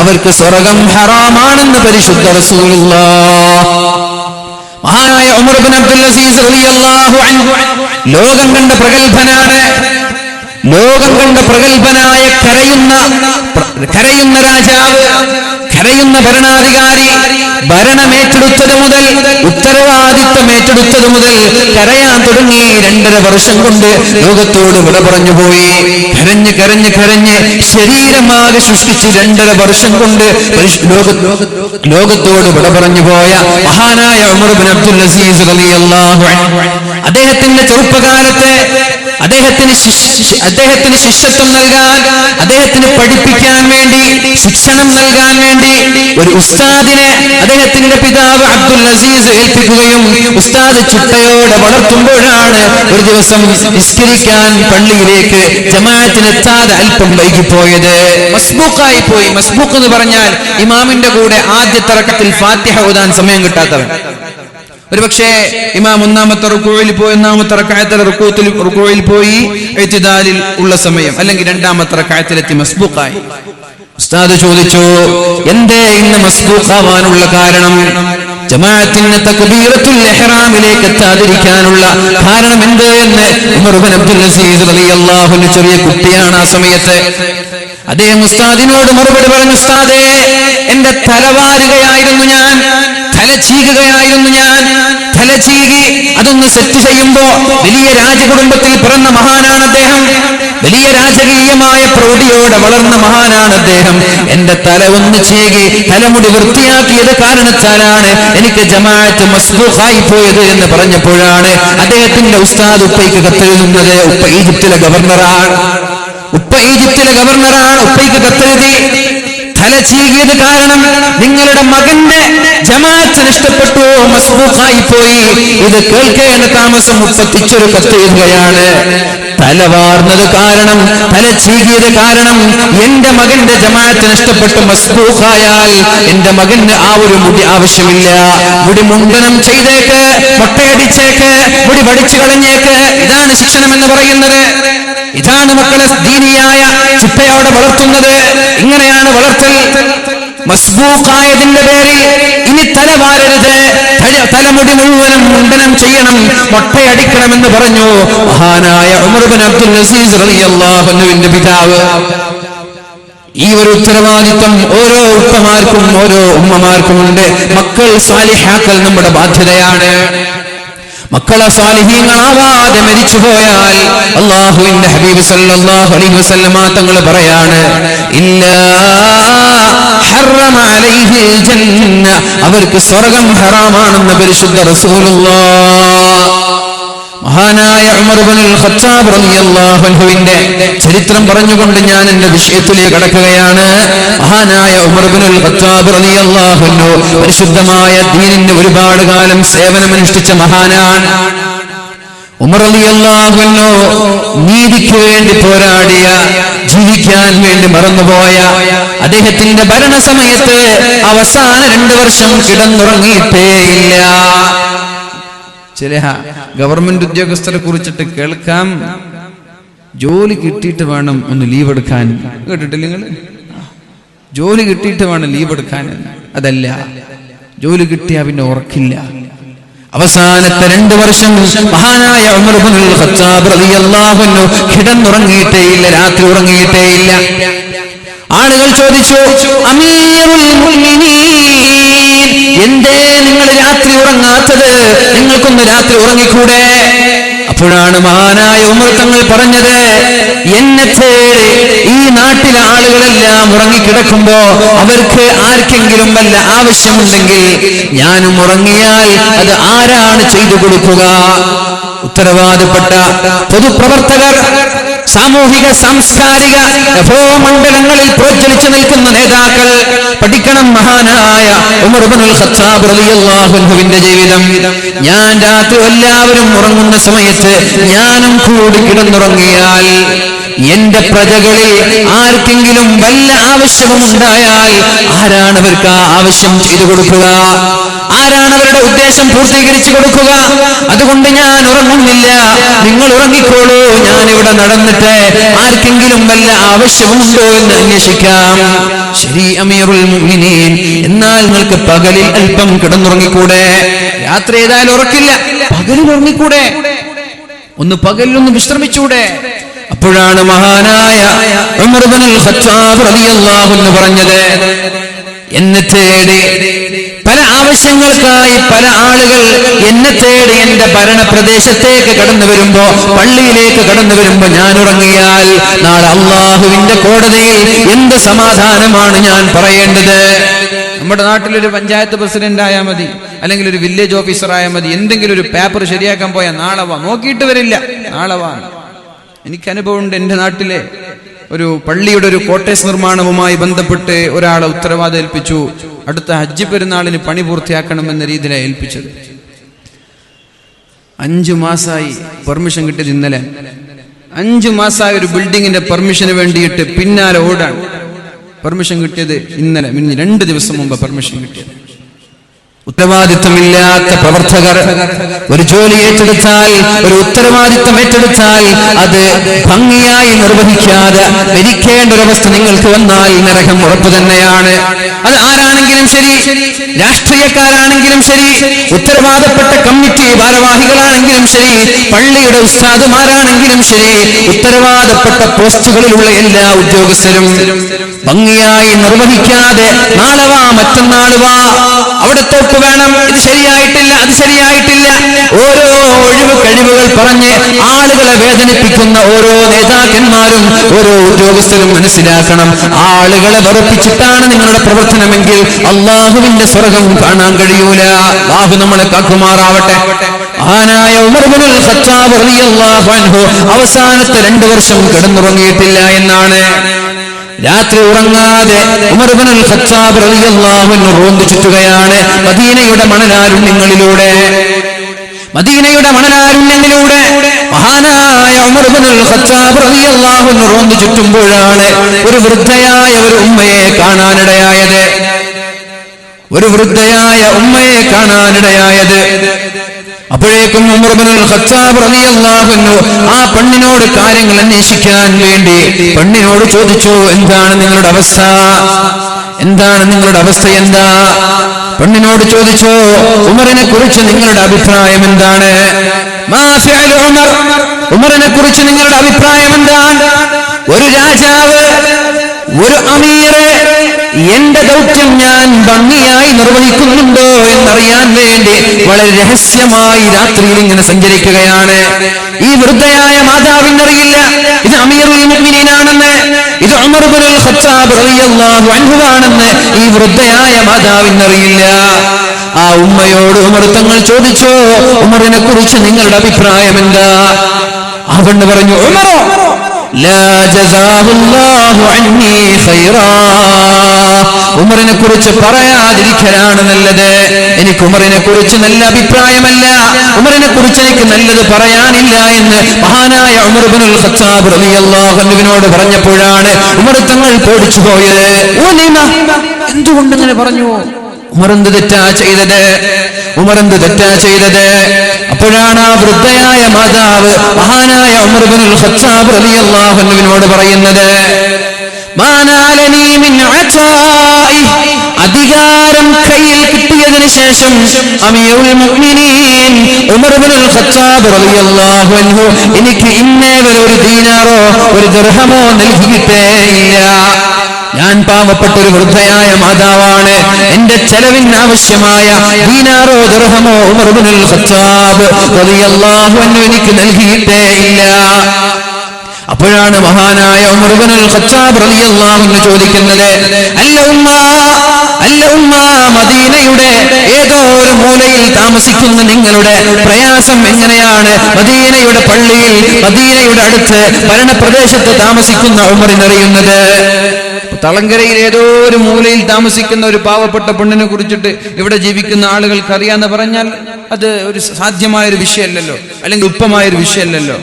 അവർക്ക് സ്വർഗം ഹറാമാണെന്ന് പരിശുദ്ധ റസൂലുള്ളാഹ്. മഹാനായ ഉമർ ഇബ്നു അബ്ദുൽ അസീസ് റളിയല്ലാഹു അൻഹു ലോകം കണ്ട പ്രഗൽഭനാണ്. ലോകം കണ്ട പ്രഗൽഭനായ കരയുന്ന രാജാവ്, കരയുന്ന ഭരണാധികാരി. ഭരണമേറ്റെടുത്തത് മുതൽ, ഉത്തരവാദിത്വം ഏറ്റെടുത്തത് മുതൽ കരയാൻ തുടങ്ങി. 2.5 വർഷം കൊണ്ട് ലോകത്തോട് വിട പറഞ്ഞുപോയി. കരഞ്ഞ് കരഞ്ഞ് കരഞ്ഞ് ശരീരമാകെ സൃഷ്ടിച്ച് 2.5 വർഷം കൊണ്ട് ലോകത്തോട് വിട പറഞ്ഞു പോയ മഹാനായ ഉമർ ഇബ്നു അബ്ദുൽ അസീസ് റളിയല്ലാഹു അൻഹു, അദ്ദേഹത്തിന്റെ ചെറുപ്പകാലത്തെ അദ്ദേഹത്തിന് ശിഷ്യത്വം നൽകാൻ, അദ്ദേഹത്തിന് പഠിപ്പിക്കാൻ വേണ്ടി, ശിക്ഷണം നൽകാൻ വേണ്ടി ഒരു ഉസ്താദിനെ അദ്ദേഹത്തിന്റെ പിതാവ് അബ്ദുൽ അസീസ് ഏൽപ്പിക്കുകയും ഉസ്താദ് ചിട്ടയോടെ വളർത്തുമ്പോഴാണ് ഒരു ദിവസം നിസ്കരിക്കാൻ പള്ളിയിലേക്ക് ജമാഅത്തിനെത്താതെ അല്പം വൈകിപ്പോയത്. മസ്ബൂഖായി പോയി. മസ്ബൂഖ് എന്ന് പറഞ്ഞാൽ ഇമാമിന്റെ കൂടെ ആദ്യത്തെ റക്അത്തിൽ ഫാത്തിഹ ഓതാൻ സമയം കിട്ടാത്തവൻ. ഒരുപക്ഷേ ഇമാം 1ാമത്തെ റുകൂഇൽ പോയി, 1ാമത്തെ റക്അത്തിൽ റുകൂഇൽ പോയി ഇഅ്തിദാലിൽ ഉള്ള സമയം, അല്ലെങ്കിൽ 2ാമത്തെ റക്അത്തിലെത്തി മസ്ബൂഖായി. ഉസ്താദ് ചോദിച്ചു, എന്തേ ഇന്ന് മസ്ബൂഖാവാനുള്ള കാരണം? ജമാഅത്തിന്റെ തക്ബീറത്തുൽ ഇഹ്റാമിലേക്ക് എത്താതിരിക്കാനുള്ള കാരണം എന്ത് എന്ന് ഉമർ ഇബ്നു അബ്ദുൽ അസീസ് റളിയല്ലാഹു അൻഹു, ചെറിയ കുട്ടിയാണ് ആ സമയത്ത്, അദ്ദേഹം ഉസ്താദിനോട് മറുപടി പറഞ്ഞു, ഉസ്താദേ, എന്റെ തലവാരുകയായിരുന്നു ഞാൻ, തലചീകുകയായിരുന്നു ഞാൻ. തലചീകി അതൊന്ന് സെറ്റ് ചെയ്യുമ്പോ വലിയ രാജകുടുംബത്തിൽ പിറന്ന മഹാനാണ് അദ്ദേഹം, വലിയ രാജകീയമായ പ്രൗഢിയോടെ വളർന്ന മഹാനാണ് അദ്ദേഹം. എന്റെ തല ഒന്ന് ചീകി തലമുടി വൃത്തിയാക്കിയത് കാരണത്താലാണ് എനിക്ക് ജമാഅത്ത് മസ്ബൂഖായി പോയത് എന്ന് പറഞ്ഞപ്പോഴാണ് അദ്ദേഹത്തിന്റെ ഉസ്താദ് ഉപ്പയ്ക്ക് കത്തെഴുതുന്നത്. ഉപ്പ ഈജിപ്തിലെ ഗവർണറാണ്. ഉപ്പയ്ക്ക് കത്തെഴുതി, തല ചീകിയത് കാരണം നിങ്ങളുടെ മകന്റെ ജമാഅത്ത് നഷ്ടപ്പെട്ടു, മസ്ബൂഖായി പോയി. ഇത് കേൾക്കേണ്ട താമസം മുപ്പത്തിച്ചൊരു കത്തെഴുതുകയാണ്. തലവാർന്നത് കാരണം, തല ചീകിയത് കാരണം എന്റെ മകന്റെ ജമാഅത്ത് നഷ്ടപ്പെട്ട് മസ്ബൂഖായാൽ എന്റെ മകന് ആ ഒരു മുടി ആവശ്യമില്ല. മുടി മുണ്ടനം ചെയ്തേക്ക്, മൊട്ടയടിച്ചേക്ക്, മുടി വടിച്ചു കളഞ്ഞേക്ക്. ഇതാണ് ശിക്ഷണം എന്ന് പറയുന്നത്. ഇതാണ് മക്കളെ ദീനിയായ ചിട്ടയോടെ വളർത്തുന്നത്. ഇങ്ങനെയാണ് വളർത്തൽ. മസ്ബൂഖായതിന്റെ പേരിൽ ഇനി തല വാരരുത്, തലമുടി മുഴുവനും മുണ്ടനം ചെയ്യണം, മൊട്ടയടിക്കണമെന്ന് പറഞ്ഞു മഹാനായ ഉമർ ഇബ്നു അബ്ദുൽ അസീസ് റളിയല്ലാഹു അൻഹുവിന്റെ പിതാവ്. ഈ ഒരു ഉത്തരവാദിത്വം ഓരോ ഉപ്പമാർക്കും ഓരോ ഉമ്മമാർക്കും ഉണ്ട്. മക്കൾ സാലിഹാക്കൽ നമ്മുടെ ബാധ്യതയാണ്. മക്കളെ സ്വാലിഹീങ്ങളാവാതെ മരിച്ചുപോയാൽ അല്ലാഹുവിന്റെ ഹബീബ് സല്ലല്ലാഹു അലൈഹി വസല്ലമ തങ്ങൾ പറയാണ്, ഇല്ലാ ഹറമ അലൈഹിൽ ജന്ന, അവർക്ക് സ്വർഗ്ഗം ഹറാമാണെന്ന് പരിശുദ്ധ റസൂലുള്ളാഹ്. മഹാനായ ഉമർ ഇബ്നുൽ ഖത്താബ് റളിയല്ലാഹു അൻഹുവിന്റെ ചരിത്രം പറഞ്ഞുകൊണ്ട് ഞാൻ എന്റെ വിഷയത്തിലേക്ക് കടക്കുകയാണ്. മഹാനായ ഉമർ ഇബ്നുൽ ഖത്താബ് റളിയല്ലാഹു അൻഹു പരിശുദ്ധമായ ദീനിന് ഒരുപാട് കാലം സേവനമനുഷ്ഠിച്ച മഹാനാണ്. ഉമർ റളിയല്ലാഹു അൻഹു നീതിക്ക് വേണ്ടി പോരാടിയ, ജീവിക്കാൻ വേണ്ടി മറന്നുപോയ, അദ്ദേഹത്തിന്റെ ഭരണസമയത്ത് അവസാന 2 വർഷം കിടന്നുറങ്ങിയിട്ടേയില്ല. ചില ഗവൺമെന്റ് ഉദ്യോഗസ്ഥരെ കുറിച്ചിട്ട് കേൾക്കാം, ജോലി കിട്ടിയിട്ട് വേണം ഒന്ന് ലീവ് എടുക്കാൻ. കേട്ടിട്ടില്ല നിങ്ങൾ? ജോലി കിട്ടിയിട്ട് വേണം ലീവ് എടുക്കാൻ. അതല്ല, ജോലി കിട്ടിയാ പിന്നെ ഉറക്കില്ല. അവസാനത്തെ 2 വർഷം മഹാനായ ഉമർ ഇബ്നുൽ ഖത്താബ് റളിയല്ലാഹു അൻഹു കിടന്നുറങ്ങിയിട്ടേയില്ല, രാത്രി ഉറങ്ങിയിട്ടേയില്ല. ആളുകൾ ചോദിച്ചു, അമീറുൽ മുഅ്മിനീൻ, എന്തേ നിങ്ങൾ രാത്രി ഉറങ്ങാത്തത്? നിങ്ങൾക്കൊന്ന് രാത്രി ഉറങ്ങിക്കൂടെ? അപ്പോഴാണ് മഹാനായ ഉമർ തങ്ങൾ പറഞ്ഞത്, എന്നെ തേടി ഈ നാട്ടിലെ ആളുകളെല്ലാം ഉറങ്ങിക്കിടക്കുമ്പോ അവർക്ക് ആർക്കെങ്കിലും വല്ല ആവശ്യമുണ്ടെങ്കിൽ ഞാനും ഉറങ്ങിയാൽ അത് ആരാണ് ചെയ്തു കൊടുക്കുക? ഉത്തരവാദപ്പെട്ട പൊതുപ്രവർത്തകർ, സാമൂഹിക സാംസ്കാരിക നഭോമണ്ഡലങ്ങളിൽ പ്രോജ്വലിച്ചു നിൽക്കുന്ന നേതാക്കൾ പഠിക്കണം മഹാനായ ഉമർ ഇബ്നുൽ ഖത്താബ് റളിയല്ലാഹു അൻഹുവിന്റെ ജീവിതം. ഞാൻ രാത്രി എല്ലാവരും ഉറങ്ങുന്ന സമയത്ത് ഞാനും കൂടി കിടന്നുറങ്ങിയാൽ എന്റെ പ്രജകളിൽ ആർക്കെങ്കിലും വല്ല ആവശ്യവും ഉണ്ടായാൽ ആരാണ് അവർക്ക് ആ ആവശ്യം ചെയ്തു കൊടുക്കുക? ആരാണ് അവരുടെ ഉദ്ദേശം പൂർത്തീകരിച്ചു കൊടുക്കുക? അതുകൊണ്ട് ഞാൻ ഉറങ്ങുന്നില്ല, നിങ്ങൾ ഉറങ്ങിക്കോളൂ, ഞാനിവിടെ നടന്നിട്ട് ആർക്കെങ്കിലും വല്ല ആവശ്യമുണ്ടോ എന്ന് അന്വേഷിക്കാം. ശരി അമീറുൽ മുഅ്മിനീൻ, എന്നാൽ നിങ്ങൾക്ക് പകലിൽ അല്പം കിടന്നുറങ്ങിക്കൂടെ? രാത്രി ഏതായാലും ഉറക്കില്ല, പകലിൽ ഉറങ്ങിക്കൂടെ? ഒന്ന് പകലിൽ ഒന്ന് വിശ്രമിച്ചൂടെ? അപ്പോഴാണ് മഹാനായ ഉമർ ഇബ്നുൽ ഖത്താബ് റളിയല്ലാഹു അൻഹു പറഞ്ഞത്, എന്നെ തേടി പല ആവശ്യങ്ങൾക്കായി പല ആളുകൾ എന്നെ തേടി എന്റെ ഭരണപ്രദേശത്തേക്ക് കടന്നു വരുമ്പോ, പള്ളിയിലേക്ക് കടന്നു വരുമ്പോ ഞാൻ ഉറങ്ങിയാൽ നാളെ അള്ളാഹുവിന്റെ കോടതിയിൽ എന്ത് സമാധാനമാണ് ഞാൻ പറയേണ്ടത്? നമ്മുടെ നാട്ടിലൊരു പഞ്ചായത്ത് പ്രസിഡന്റ് ആയാൽ മതി, അല്ലെങ്കിൽ ഒരു വില്ലേജ് ഓഫീസർ ആയാൽ മതി, എന്തെങ്കിലും ഒരു പേപ്പർ ശരിയാക്കാൻ പോയാൽ നാളെ വാ, നോക്കിയിട്ട് വരില്ല, നാളെ വാ. എനിക്ക് അനുഭവമുണ്ട്. എൻ്റെ നാട്ടിലെ ഒരു പള്ളിയുടെ ഒരു കോട്ടേഴ്സ് നിർമ്മാണവുമായി ബന്ധപ്പെട്ട് ഒരാളെ ഉത്തരവാദിത്തം ഏൽപ്പിച്ചു. അടുത്ത ഹജ്ജ് പെരുന്നാളിന് പണി പൂർത്തിയാക്കണമെന്ന രീതിയിലാണ് ഏൽപ്പിച്ചത്. 5 മാസമായി പെർമിഷൻ കിട്ടിയത്. ഇന്നലെ 5 മാസമായ ഒരു ബിൽഡിങ്ങിന്റെ പെർമിഷന് വേണ്ടിയിട്ട് പിന്നാലെ ഓടാണ്. പെർമിഷൻ കിട്ടിയത് ഇന്നലെ, 2 ദിവസം മുമ്പ് പെർമിഷൻ കിട്ടിയത്. ഉത്തരവാദിത്വമില്ലാത്ത പ്രവർത്തകർ ഒരു ജോലി ഏറ്റെടുത്താൽ, ഒരു ഉത്തരവാദിത്വം ഏറ്റെടുത്താൽ അത് ഭംഗിയായി നിർവഹിക്കാതെ മരിക്കേണ്ട ഒരവസ്ഥ നിങ്ങൾക്ക് വന്നാൽ നരകം ഉറപ്പു തന്നെയാണ്. അത് ആരാണെങ്കിലും ശരി, രാഷ്ട്രീയക്കാരാണെങ്കിലും ശരി, ഉത്തരവാദപ്പെട്ട കമ്മിറ്റി ഭാരവാഹികളാണെങ്കിലും ശരി, പള്ളിയുടെ ഉസ്താദുമാരാണെങ്കിലും ശരി, ഉത്തരവാദപ്പെട്ട പോസ്റ്റുകളിലുള്ള എല്ലാ ഉദ്യോഗസ്ഥരും ഭംഗിയായി നിർവഹിക്കാതെ നാളെ വാ, മറ്റന്നാൾ വാ, അവിടെ തൊട്ട് വേണം, ഇത് ശരിയായിട്ടില്ല, അത് ശരിയായിട്ടില്ല, ഓരോ ഒഴിവ് കഴിവുകൾ പറഞ്ഞ് ആളുകളെ വേദനിപ്പിക്കുന്ന ഓരോ നേതാക്കന്മാരും ഓരോ ഉദ്യോഗസ്ഥരും മനസ്സിലാക്കണം, ആളുകളെ വെറുപ്പിച്ചിട്ടാണ് നിങ്ങളുടെ പ്രവർത്തനമെങ്കിൽ അള്ളാഹുവിന്റെ സ്വർഗ്ഗം കാണാൻ കഴിയൂല. അള്ളാഹു നമ്മളെ കാക്കുമാറാവട്ടെ. മഹാനായ ഉമർ ഇബ്നുൽ ഖത്താബ് റളിയല്ലാഹു അൻഹു അവസാനത്തെ 2 വർഷം കിടന്നുറങ്ങിയിട്ടില്ല എന്നാണ്. രാത്രി ഉറങ്ങാതെ ഉമർ ഇബ്നുൽ ഖത്താബ് റളിയല്ലാഹു അൻഹു റോന്തു ചുറ്റുകയാണ് മദീനയുടെ മണലാരുണ്യങ്ങളിലൂടെ. മദീനയുടെ മണലാരുണ്യങ്ങളിലൂടെ മഹാനായ ഉമർ ഇബ്നുൽ ഖത്താബ് റളിയല്ലാഹു അൻഹു റോന്തു ചുറ്റുമ്പോഴാണ് ഒരു വൃദ്ധയായ ഒരു ഉമ്മയെ കാണാനിടയായത്. അപ്പോഴേക്കും ഉമർ ഇബ്നുൽ ഖത്താബ് റളിയല്ലാഹു അൻഹു ആ പെണ്ണിനോട് കാര്യങ്ങൾ അന്വേഷിക്കാൻ വേണ്ടി പെണ്ണിനോട് ചോദിച്ചു, എന്താണ് നിങ്ങളുടെ അവസ്ഥ? എന്താ? പെണ്ണിനോട് ചോദിച്ചു, ഉമറിനെ കുറിച്ച് നിങ്ങളുടെ അഭിപ്രായം എന്താണ്? ഉമറിനെ കുറിച്ച് നിങ്ങളുടെ അഭിപ്രായം എന്താണ്? ഒരു രാജാവ്, ഒരു അമീർ എന്റെ ദൗത്യം ഞാൻ ഭംഗിയായി നിർവഹിക്കുന്നുണ്ടോ എന്നറിയാൻ വേണ്ടി വളരെ രഹസ്യമായി രാത്രിയിൽ ഇങ്ങനെ സഞ്ചരിക്കുകയാണ്. ഈ വൃദ്ധയായ മാതാവിനറിയില്ല ഇത് അമീറുൽ മുഅ്മിനീനാണെന്ന്, ഇത് ഉമർ ഇബ്നുൽ ഖത്താബ് റളിയല്ലാഹു അൻഹു ആണെന്ന് ഈ വൃദ്ധയായ മാതാവിനറിയില്ല. ആ ഉമ്മയോട് ഉമർ തങ്ങൾ ചോദിച്ചു, ഉമറിനെ കുറിച്ച് നിങ്ങളുടെ അഭിപ്രായം എന്താ? ആ പെണ്ണ് പറഞ്ഞു, ഉമറോ ലാ ജസാഹുല്ലാഹു അന്നി ഖൈറാ, ഉമറിനെ കുറിച്ച് പറയാതിരിക്കലാണ് നല്ലത്. എനിക്ക് ഉമറിനെ കുറിച്ച് നല്ല അഭിപ്രായമല്ല, ഉമറിനെ കുറിച്ച് എനിക്ക് നല്ലത് പറയാനില്ല എന്ന് മഹാനായ ഉമർ ഇബ്നുൽ ഖത്താബ് റളിയല്ലാഹു അൻഹുവിനോട് പറഞ്ഞപ്പോഴാണ് ഉമർ തങ്ങൾ പേടിച്ചു പോയത്. എന്തുകൊണ്ട് അങ്ങനെ പറഞ്ഞു? ഉമർ എന്ത് തെറ്റാ ചെയ്തത്? അപ്പോഴാണ് ആ വൃദ്ധയായ മാതാവ് മഹാനായ ഉമർ ഇബ്നുൽ ഖത്താബ് റളിയല്ലാഹു അൻഹുവിനോട് പറയുന്നത്, മാനാലനി മിൻ അതാഇ, അധികാരം കയ്യിൽ കിട്ടിയതിനു ശേഷം അമീറുൽ മുഅ്മിനീൻ ഉമർ ഇബ്നുൽ ഖത്താബ് റളിയല്ലാഹു അൻഹു എനിക്ക് ഇന്നേ വരെ ഒരു ദീനാറോ ഒരു ദിർഹമോ നൽകിയിട്ടേ ഇല്ല. ഞാൻ പാവപ്പെട്ട ഒരു വൃദ്ധയായ മാതാവാണ്. എന്റെ ചെലവിന് ആവശ്യമായ ദീനാറോ ദിർഹമോ ഉമർ ഇബ്നുൽ ഖത്താബ് റളിയല്ലാഹു അൻഹു എനിക്ക് നൽകിയിട്ടേ ഇല്ല. അപ്പോഴാണ് മഹാനായ ഉമർ ഇബ്നുൽ ഖത്താബ് റളിയല്ലാഹു അൻഹു ചോദിക്കുന്നത്, അല്ല ഉമ്മ, മദീനയുടെ ഏതോ ഒരു മൂലയിൽ താമസിക്കുന്ന നിങ്ങളുടെ പ്രയാസം എങ്ങനെയാണ്? മദീനയുടെ പള്ളിയിൽ, മദീനയുടെ അടുത്ത് ഭരണപ്രദേശത്ത് താമസിക്കുന്ന ഉമറിനറിയുന്നത്. തളങ്കരയിൽ ഏതോ ഒരു മൂലയിൽ താമസിക്കുന്ന ഒരു പാവപ്പെട്ട പെണ്ണിനെ കുറിച്ചിട്ട് ഇവിടെ ജീവിക്കുന്ന ആളുകൾക്ക് അറിയാന്ന് പറഞ്ഞാൽ അത് ഒരു സാധ്യമായൊരു വിഷയമല്ലല്ലോ, അല്ലെങ്കിൽ ഉപ്പമായൊരു വിഷയമല്ലല്ലോ.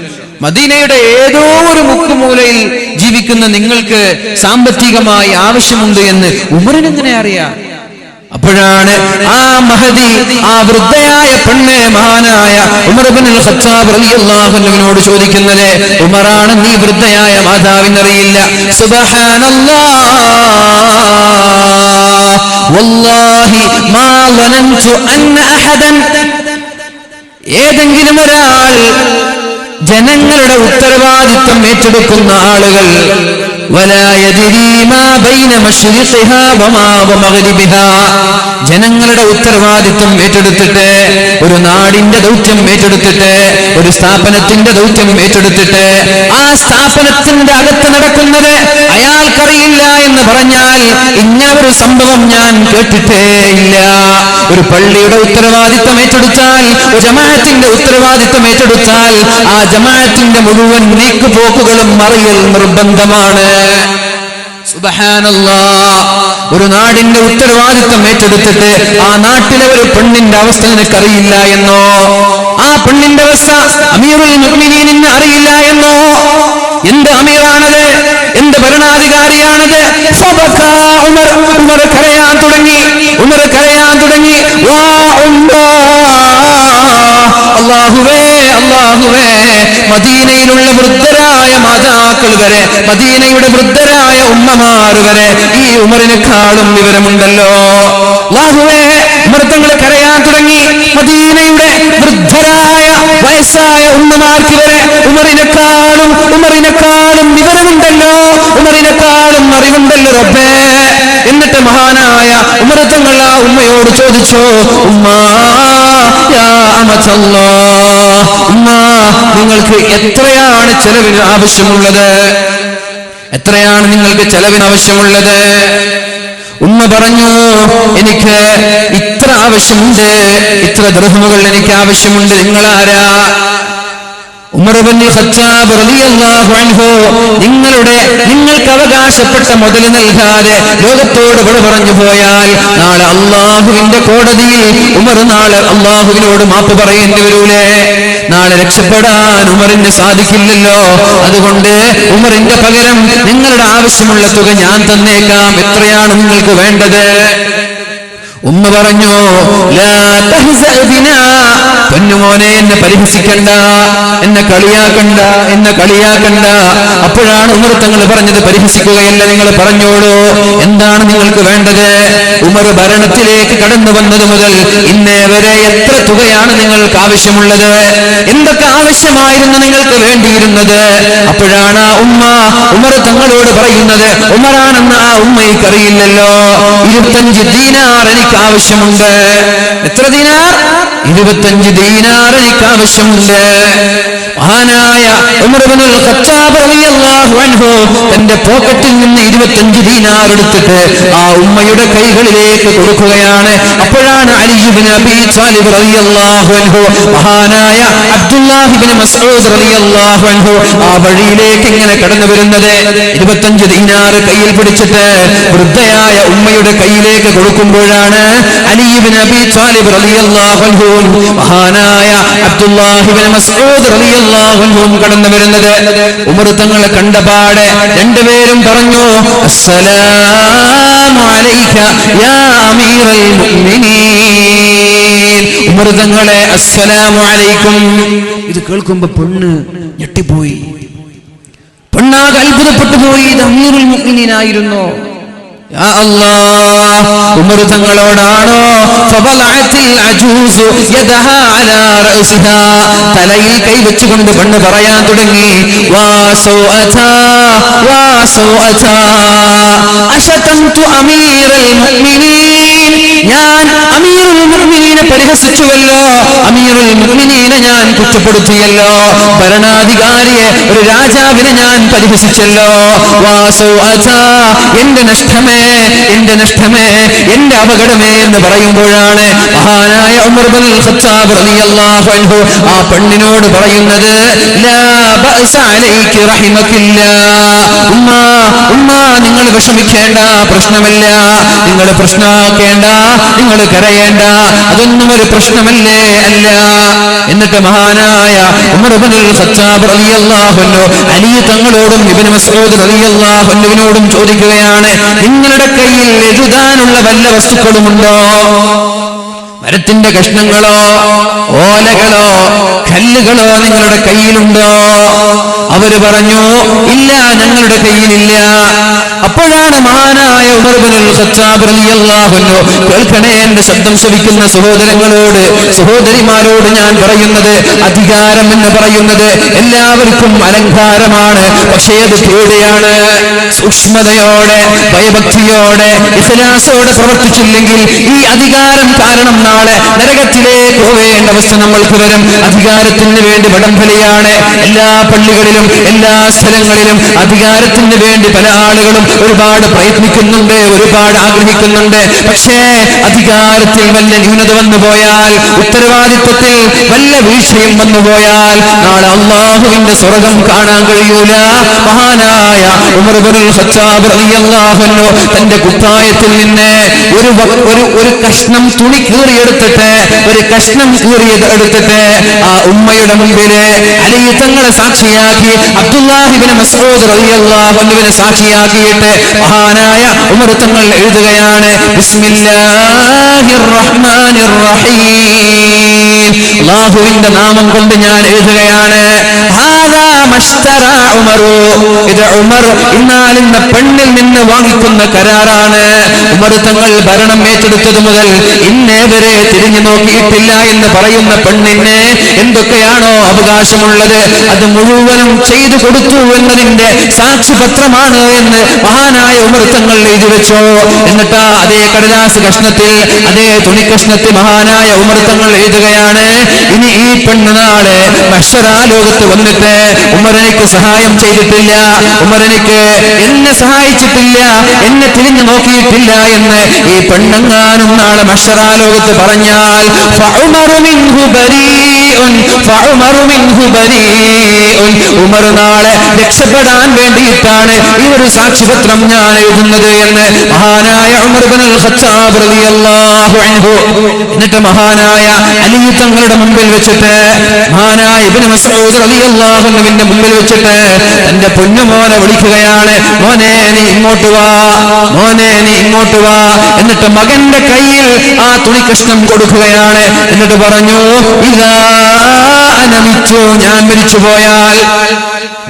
മദീനയുടെ ഏതോ ഒരു മുക്കുമൂലയിൽ ജീവിക്കുന്ന നിങ്ങൾക്ക് സാമ്പത്തികമായി ആവശ്യമുണ്ട് എന്ന് ഉമറിനെങ്ങനെ അറിയാം? അപ്പോഴാണ് ആ മഹദി, ആ വൃദ്ധയായ പെണ്ണ് മഹാനായ ഉമർ ഇബ്നുൽ ഖത്താബ് റളിയല്ലാഹു അൻഹുവിനോട് ചോദിക്കുന്നത്, ഉമറാണ് നീ വൃദ്ധയായ മാതാവിനറിയില്ല. സുബ്ഹാനല്ലാഹ് വല്ലാഹി മാ ളനൻതു അന്ന അഹദൻ, ഏതെങ്കിലും ഒരാൾ ജനങ്ങളുടെ ഉത്തരവാദിത്വം ഏറ്റെടുക്കുന്ന ആളുകൾ ജനങ്ങളുടെ ഉത്തരവാദിത്വം ഏറ്റെടുത്തിട്ട്, ഒരു നാടിന്റെ ദൗത്യം ഏറ്റെടുത്തിട്ട്, ഒരു സ്ഥാപനത്തിന്റെ ദൗത്യം ഏറ്റെടുത്തിട്ട് ആ സ്ഥാപനത്തിന്റെ അകത്ത് നടക്കുന്നത് അയാൾക്കറിയില്ല എന്ന് പറഞ്ഞാൽ ഇന്ന ഒരു സംഭവം ഞാൻ കേട്ടിട്ടേ ഇല്ല. ഒരു പള്ളിയുടെ ഉത്തരവാദിത്വം ഏറ്റെടുത്താൽ, ഒരു ജമാഅത്തിന്റെ ഉത്തരവാദിത്വം ഏറ്റെടുത്താൽ ആ ജമാഅത്തിന്റെ മുഴുവൻ നീക്കുപോക്കുകളും മറിയൽ നിർബന്ധമാണ്. സുബ്ഹാനല്ലാഹ്, ഒരു നാടിന്റെ ഉത്തരവാദിത്വം ഏറ്റെടുത്തിട്ട് ആ നാട്ടിലെ ഒരു പെണ്ണിന്റെ അവസ്ഥ നിനക്കറിയില്ല എന്നോ, ആ പെണ്ണിന്റെ അവസ്ഥ അമീറുൽ മുഅ്മിനീനിന് അറിയില്ല എന്നോ? എന്ത് അമീറാണത്? എന്ത് ഭരണാധികാരിയാണത്? ഉമർ കരയാൻ തുടങ്ങി. അല്ലാഹുവേ, മദീനയിലുള്ള വൃദ്ധരായ മാതാക്കൾ വരെ, മദീനയുടെ വൃദ്ധരായ ഉമ്മമാർ വരെ ഈ ഉമറിനെക്കാളും വിവരമുണ്ടല്ലോ. അല്ലാഹുവേ, ഉമർ തങ്ങൾ കരയാൻ തുടങ്ങി. മദീനയുടെ വൃദ്ധരായ വയസ്സായ ഉമ്മമാർക്ക് വരെ ഉമറിനെക്കാളും വിവരമുണ്ടല്ലോ, ഉമറിനെക്കാളും അറിവുണ്ടല്ലോ റബ്ബേ. എന്നിട്ട് മഹാനായ ഉമർ തങ്ങൾ ആ ഉമ്മയോട് ചോദിച്ചു, ഉമ്മാ യാ അമതല്ലാഹ്, ഉമ്മ നിങ്ങൾക്ക് എത്രയാണ് ചെലവിന് ആവശ്യമുള്ളത്? ഉമ്മ പറഞ്ഞു, എനിക്ക് ഇത്ര ആവശ്യമുണ്ട്, ഇത്ര ദിർഹമുകൾ എനിക്ക് ആവശ്യമുണ്ട്. നിങ്ങളാരാ? ഉമർ ഇബ്നുൽ ഖത്താബ് റളിയല്ലാഹു അൻഹു നിങ്ങൾക്ക് അവകാശപ്പെട്ട മുതൽ നൽകാതെ ലോകത്തോട് വിട പറഞ്ഞു പോയാൽ നാളെ അള്ളാഹുവിന്റെ കോടതിയിൽ ഉമർ അള്ളാഹുവിനോട് മാപ്പ് പറയേണ്ടി വരൂലേ? നാളെ രക്ഷപ്പെടാൻ ഉമറിന് സാധിക്കില്ലല്ലോ. അതുകൊണ്ട് ഉമറിന്റെ പകരം നിങ്ങളുടെ ആവശ്യമുള്ള തുക ഞാൻ തന്നേക്കാം. എത്രയാണ് നിങ്ങൾക്ക് വേണ്ടത്? ഉമ്മ പറഞ്ഞു, ലാ തഹ്സഅ ബിനാ, പൊന്നുമോനെ എന്നെ പരിഹസിക്കണ്ട, എന്നെ കളിയാക്കണ്ട. അപ്പോഴാണ് ഉമർ തങ്ങൾ പറഞ്ഞത്, പരിഹസിക്കുകയല്ല, നിങ്ങൾ പറഞ്ഞോളൂ, എന്താണ് നിങ്ങൾക്ക് വേണ്ടത്? ഉമർ ഭരണത്തിലേക്ക് കടന്നു വന്നത് മുതൽ ഇന്നേ വരെ എത്ര തുകയാണ് നിങ്ങൾക്ക് ആവശ്യമുള്ളത്? എന്തൊക്കെ ആവശ്യമായിരുന്നു നിങ്ങൾക്ക് വേണ്ടിയിരുന്നത്? അപ്പോഴാണ് ആ ഉമ്മ ഉമർ തങ്ങളോട് പറയുന്നത്, ഉമറാണെന്ന് ആ ഉമ്മയ്ക്ക് അറിയില്ലല്ലോ, 25 ദീനാർ എനിക്ക് ആവശ്യമുണ്ട്. എത്ര ദീനാർ? 25 ദീനാർ എനിക്ക് ആവശ്യമുണ്ട്. മഹാനായ ഉമർ ഇബ്നുൽ ഖത്താബ് റളിയല്ലാഹു അൻഹു തന്റെ പോക്കറ്റിൽ നിന്ന് 25 ദീനാർ എടുത്തിട്ട് ആ ഉമ്മയുടെ കൈകളിലേക്ക് കൊടുക്കുകയാണ്. അപ്പോഴാണ് അലി ഇബ്നു അബീ ത്വാലിബ് റളിയല്ലാഹു അൻഹു, മഹാനായ അബ്ദുല്ലാഹ് ഇബ്നു മസ്ഊദ് റളിയല്ലാഹു അൻഹു ആ വഴിയിലേക്ക് ഇങ്ങനെ കടന്നു വരുന്നത്. 25 ദീനാർ കയ്യിൽ പിടിച്ചിട്ട് വൃദ്ധയായ ഉമ്മയുടെ കയ്യിലേക്ക് കൊടുക്കുമ്പോഴാണ് അലി ഇബ്നു അബീ ത്വാലിബ് റളിയല്ലാഹു അൻഹു മഹാനായ അബ്ദുല്ലാഹ് ഇബ്നു മസ്ഊദ് റളിയല്ലാഹു അൻഹു കടന്നു വരുന്നത്. ഉമർ തങ്ങളെ കണ്ടപാടെ രണ്ടുപേരും പറഞ്ഞു, അസ്സലാമു അലൈക യാ അമീറൽ മുഅ്മിനീൻ. ഉമർ തങ്ങളെ അസ്സലാമു അലൈക്കും. ഇത് കേൾക്കുമ്പോ പെണ്ണ് ഞെട്ടിപ്പോയി, പെണ്ണാകെ അത്ഭുതപ്പെട്ടു പോയി. ഇത് അമീറുൽ മുഅ്മിനീൻ ആയിരുന്നു. യാ അല്ലാഹ്, ഉമർ തങ്ങളോടാണോ? ഫബലഅത്തിൽ അജൂസ് യദഹാ അലാ റഅസിഹാ, തലയിൽ കൈവച്ചുകൊണ്ട് പെണ്ണ് പറയാൻ തുടങ്ങി, വാ സൗഅതാ വാ സൗഅതാ അശതംതു അമീറൽ മുഅ്മിനീൻ, ഞാൻ അമീറുൽ മുഅ്മിനീനെ പരിഹസിച്ചുവല്ലോ, അമീറുൽ മുഅ്മിനീനെ ഞാൻ കുറ്റപ്പെടുത്തിയല്ലോ, ഭരണാധികാരിയെ, ഒരു രാജാവിനെ ഞാൻ പരിഹസിച്ചല്ലോ. വാ സൗഅതാ, എന്റെ നഷ്ടമേ, എന്റെ നഷ്ടമേ, എന്റെ അപകടമേ എന്ന് പറയുമ്പോഴാണ് മഹാനായ ഉമർ ഇബ്നുൽ ഖത്താബ് റളിയല്ലാഹു അൻഹു ആ പെണ്ണിനോട് പറയുന്നത്, ലാ ബഅസ അലൈകി റഹിമകില്ലാ, ഉമ്മ ഉമ്മ നിങ്ങൾ വിഷമിക്കേണ്ട, പ്രശ്നമില്ല, നിങ്ങൾ പ്രശ്നമാക്കേണ്ട, നിങ്ങൾ കരയേണ്ട, അതൊന്നും ഒരു പ്രശ്നമല്ലേ അല്ല. എന്നിട്ട് മഹാനായ ഉമർ ഇബ്നുൽ ഖത്താബ് റളിയല്ലാഹു അൻഹു അലി തങ്ങളോടും ഇബ്നു മസ്ഊദ് റളിയല്ലാഹു അൻഹുവിനോടും ചോദിക്കുകയാണ്, നിങ്ങളുടെ കയ്യിൽ എഴുതാനുള്ള വല്ല വസ്തുക്കളുമുണ്ടോ? മരത്തിന്റെ കഷ്ണങ്ങളോ ഓലകളോ കല്ലുകളോ നിങ്ങളുടെ കയ്യിലുണ്ടോ? അവര് പറഞ്ഞു, ഇല്ല, ഞങ്ങളുടെ കയ്യിലില്ല. അപ്പോഴാണ് മഹാനായ ഉമർ ഇബ്നുൽ ഖത്താബ് റളിയല്ലാഹു അൻഹു, കേൾക്കണേ എന്റെ ശബ്ദം ശ്രവിക്കുന്ന സഹോദരങ്ങളോട്, സഹോദരിമാരോട് ഞാൻ പറയുന്നത്, അധികാരം എന്ന് പറയുന്നത് എല്ലാവർക്കും അലങ്കാരമാണ്, പക്ഷേ അത് പേടിയാണ്. സൂക്ഷ്മതയോടെ, ഭയഭക്തിയോടെ, ഇഖ്ലാസോടെ പ്രവർത്തിച്ചില്ലെങ്കിൽ ഈ അധികാരം കാരണം നാളെ നരകത്തിലേക്ക് പോവേണ്ട അവസ്ഥ നമ്മൾക്ക് വരും. അധികാരത്തിന് വേണ്ടി വടംവലിയാണ് എല്ലാ പള്ളികളിലും, എല്ലാ സ്ഥലങ്ങളിലും. അധികാരത്തിന് വേണ്ടി പല ആളുകളും ഒരുപാട് പ്രയത്നിക്കുന്നുണ്ട്, ഒരുപാട് ആഗ്രഹിക്കുന്നുണ്ട്. പക്ഷേ അധികാരത്തിൽ വല്ല ന്യൂനത വന്നു പോയാൽ, ഉത്തരവാദിത്വത്തിൽ വല്ല വീഴ്ചയും വന്നു പോയാൽ നാളെ അള്ളാഹുവിന്റെ സ്വർഗം കാണാൻ കഴിയൂല. മഹാനായ ഉമർ ഇബ്നുൽ ഖത്താബ് റളിയല്ലാഹു അൻഹു തന്റെ കുപ്പായത്തിൽ നിന്ന് ഒരു കഷ്ണം തുണി കീറിയെടുത്തിട്ട്, ഒരു കഷ്ണം കീറിയെടുത്തിട്ട് ആ ഉമ്മയുടെ മുമ്പില് അലി തങ്ങളെ സാക്ഷിയാക്കി, അബ്ദുല്ലാഹ് ഇബ്നു മസ്ഊദ് റളിയല്ലാഹു അൻഹുവിനെ സാക്ഷിയാക്കിയിട്ട് മഹാനായ ഉമർ തങ്ങൾ എഴുതുകയാണ്, ബിസ്മില്ലാഹിർ റഹ്മാനിർ റഹീം, അല്ലാഹുവിന്റെ നാമം കൊണ്ട് ഞാൻ എഴുതുകയാണ്, ഹാദാ മശ്തറാ ഉമറു, ഇത് ഉമർ ഇന്നാലിന്ന പെണ്ണിൽ നിന്ന് വാങ്ങിക്കുന്ന കരാറാണ്. ഉമർ തങ്ങൾ ഭരണം ഏറ്റെടുത്തത് മുതൽ ഇന്നേ വരെ തിരിഞ്ഞു നോക്കിയിട്ടില്ല എന്ന് പറയുന്ന പെണ്ണിന് എന്തൊക്കെയാണോ അവകാശമുള്ളത് അത് മുഴുവനും ചെയ്തു കൊടുത്തു എന്നതിന്റെ സാക്ഷിപത്രമാണ് എന്ന് മഹാനായ ഉമർ തങ്ങൾ എഴുതി വെച്ചോ. എന്നിട്ട് അതേ കടലാസ് കഷ്ണത്തിൽ, അതേ തുണിക്കഷ്ണത്തിൽ മഹാനായ ഉമർ തങ്ങൾ എഴുതുകയാണ്, ഇനി ഈ പെണ്ണ് നാളെ മഹ്ശറാ ലോകത്ത് വന്നിട്ട് ഉമരനിക്ക് സഹായം ചെയ്തിട്ടില്ല, ഉമരനിക്ക് എന്നെ സഹായിച്ചിട്ടില്ല, എന്നെ തിരിഞ്ഞു നോക്കിയിട്ടില്ല എന്ന് ഈ പെണ്ണങ്ങാനും നാളെ മഹ്ശറാ ലോകത്ത് പറഞ്ഞാൽ, ഫഉമറു മിൻഹു ബരീഉൻ, ഫഉമറു മിൻഹു ബരീഉൻ, ഉമർ നാളെ രക്ഷപ്പെടാൻ വേണ്ടിയിട്ടാണ് ഈ ഒരു സാക്ഷിപത്രം ഞാൻ എഴുതുന്നത് എന്ന് മഹാനായ ഉമർ ഇബ്നുൽ ഖത്താബ് റളിയല്ലാഹു അൻഹു. എന്നിട്ട് മഹാനായ അലി തങ്ങളുടെ മുമ്പിൽ വെച്ചിട്ട്, മഹാനായ ഇബ്നു മസ്ഊദ് റളിയല്ലാഹു അൻഹുവിന്റെ മുമ്പിൽ വെച്ചിട്ട് തന്റെ പൊന്നുമോനെ വിളിക്കുകയാണ്, മോനെ നീ ഇങ്ങോട്ട് വാ, മോനെ നീ ഇങ്ങോട്ട് വാ. എന്നിട്ട് മകന്റെ കയ്യിൽ ആ തുണി കഷ്ണം കൊടുക്കുകയാണ്. എന്നിട്ട് പറഞ്ഞു, ഇതാ അനമിച്ചു,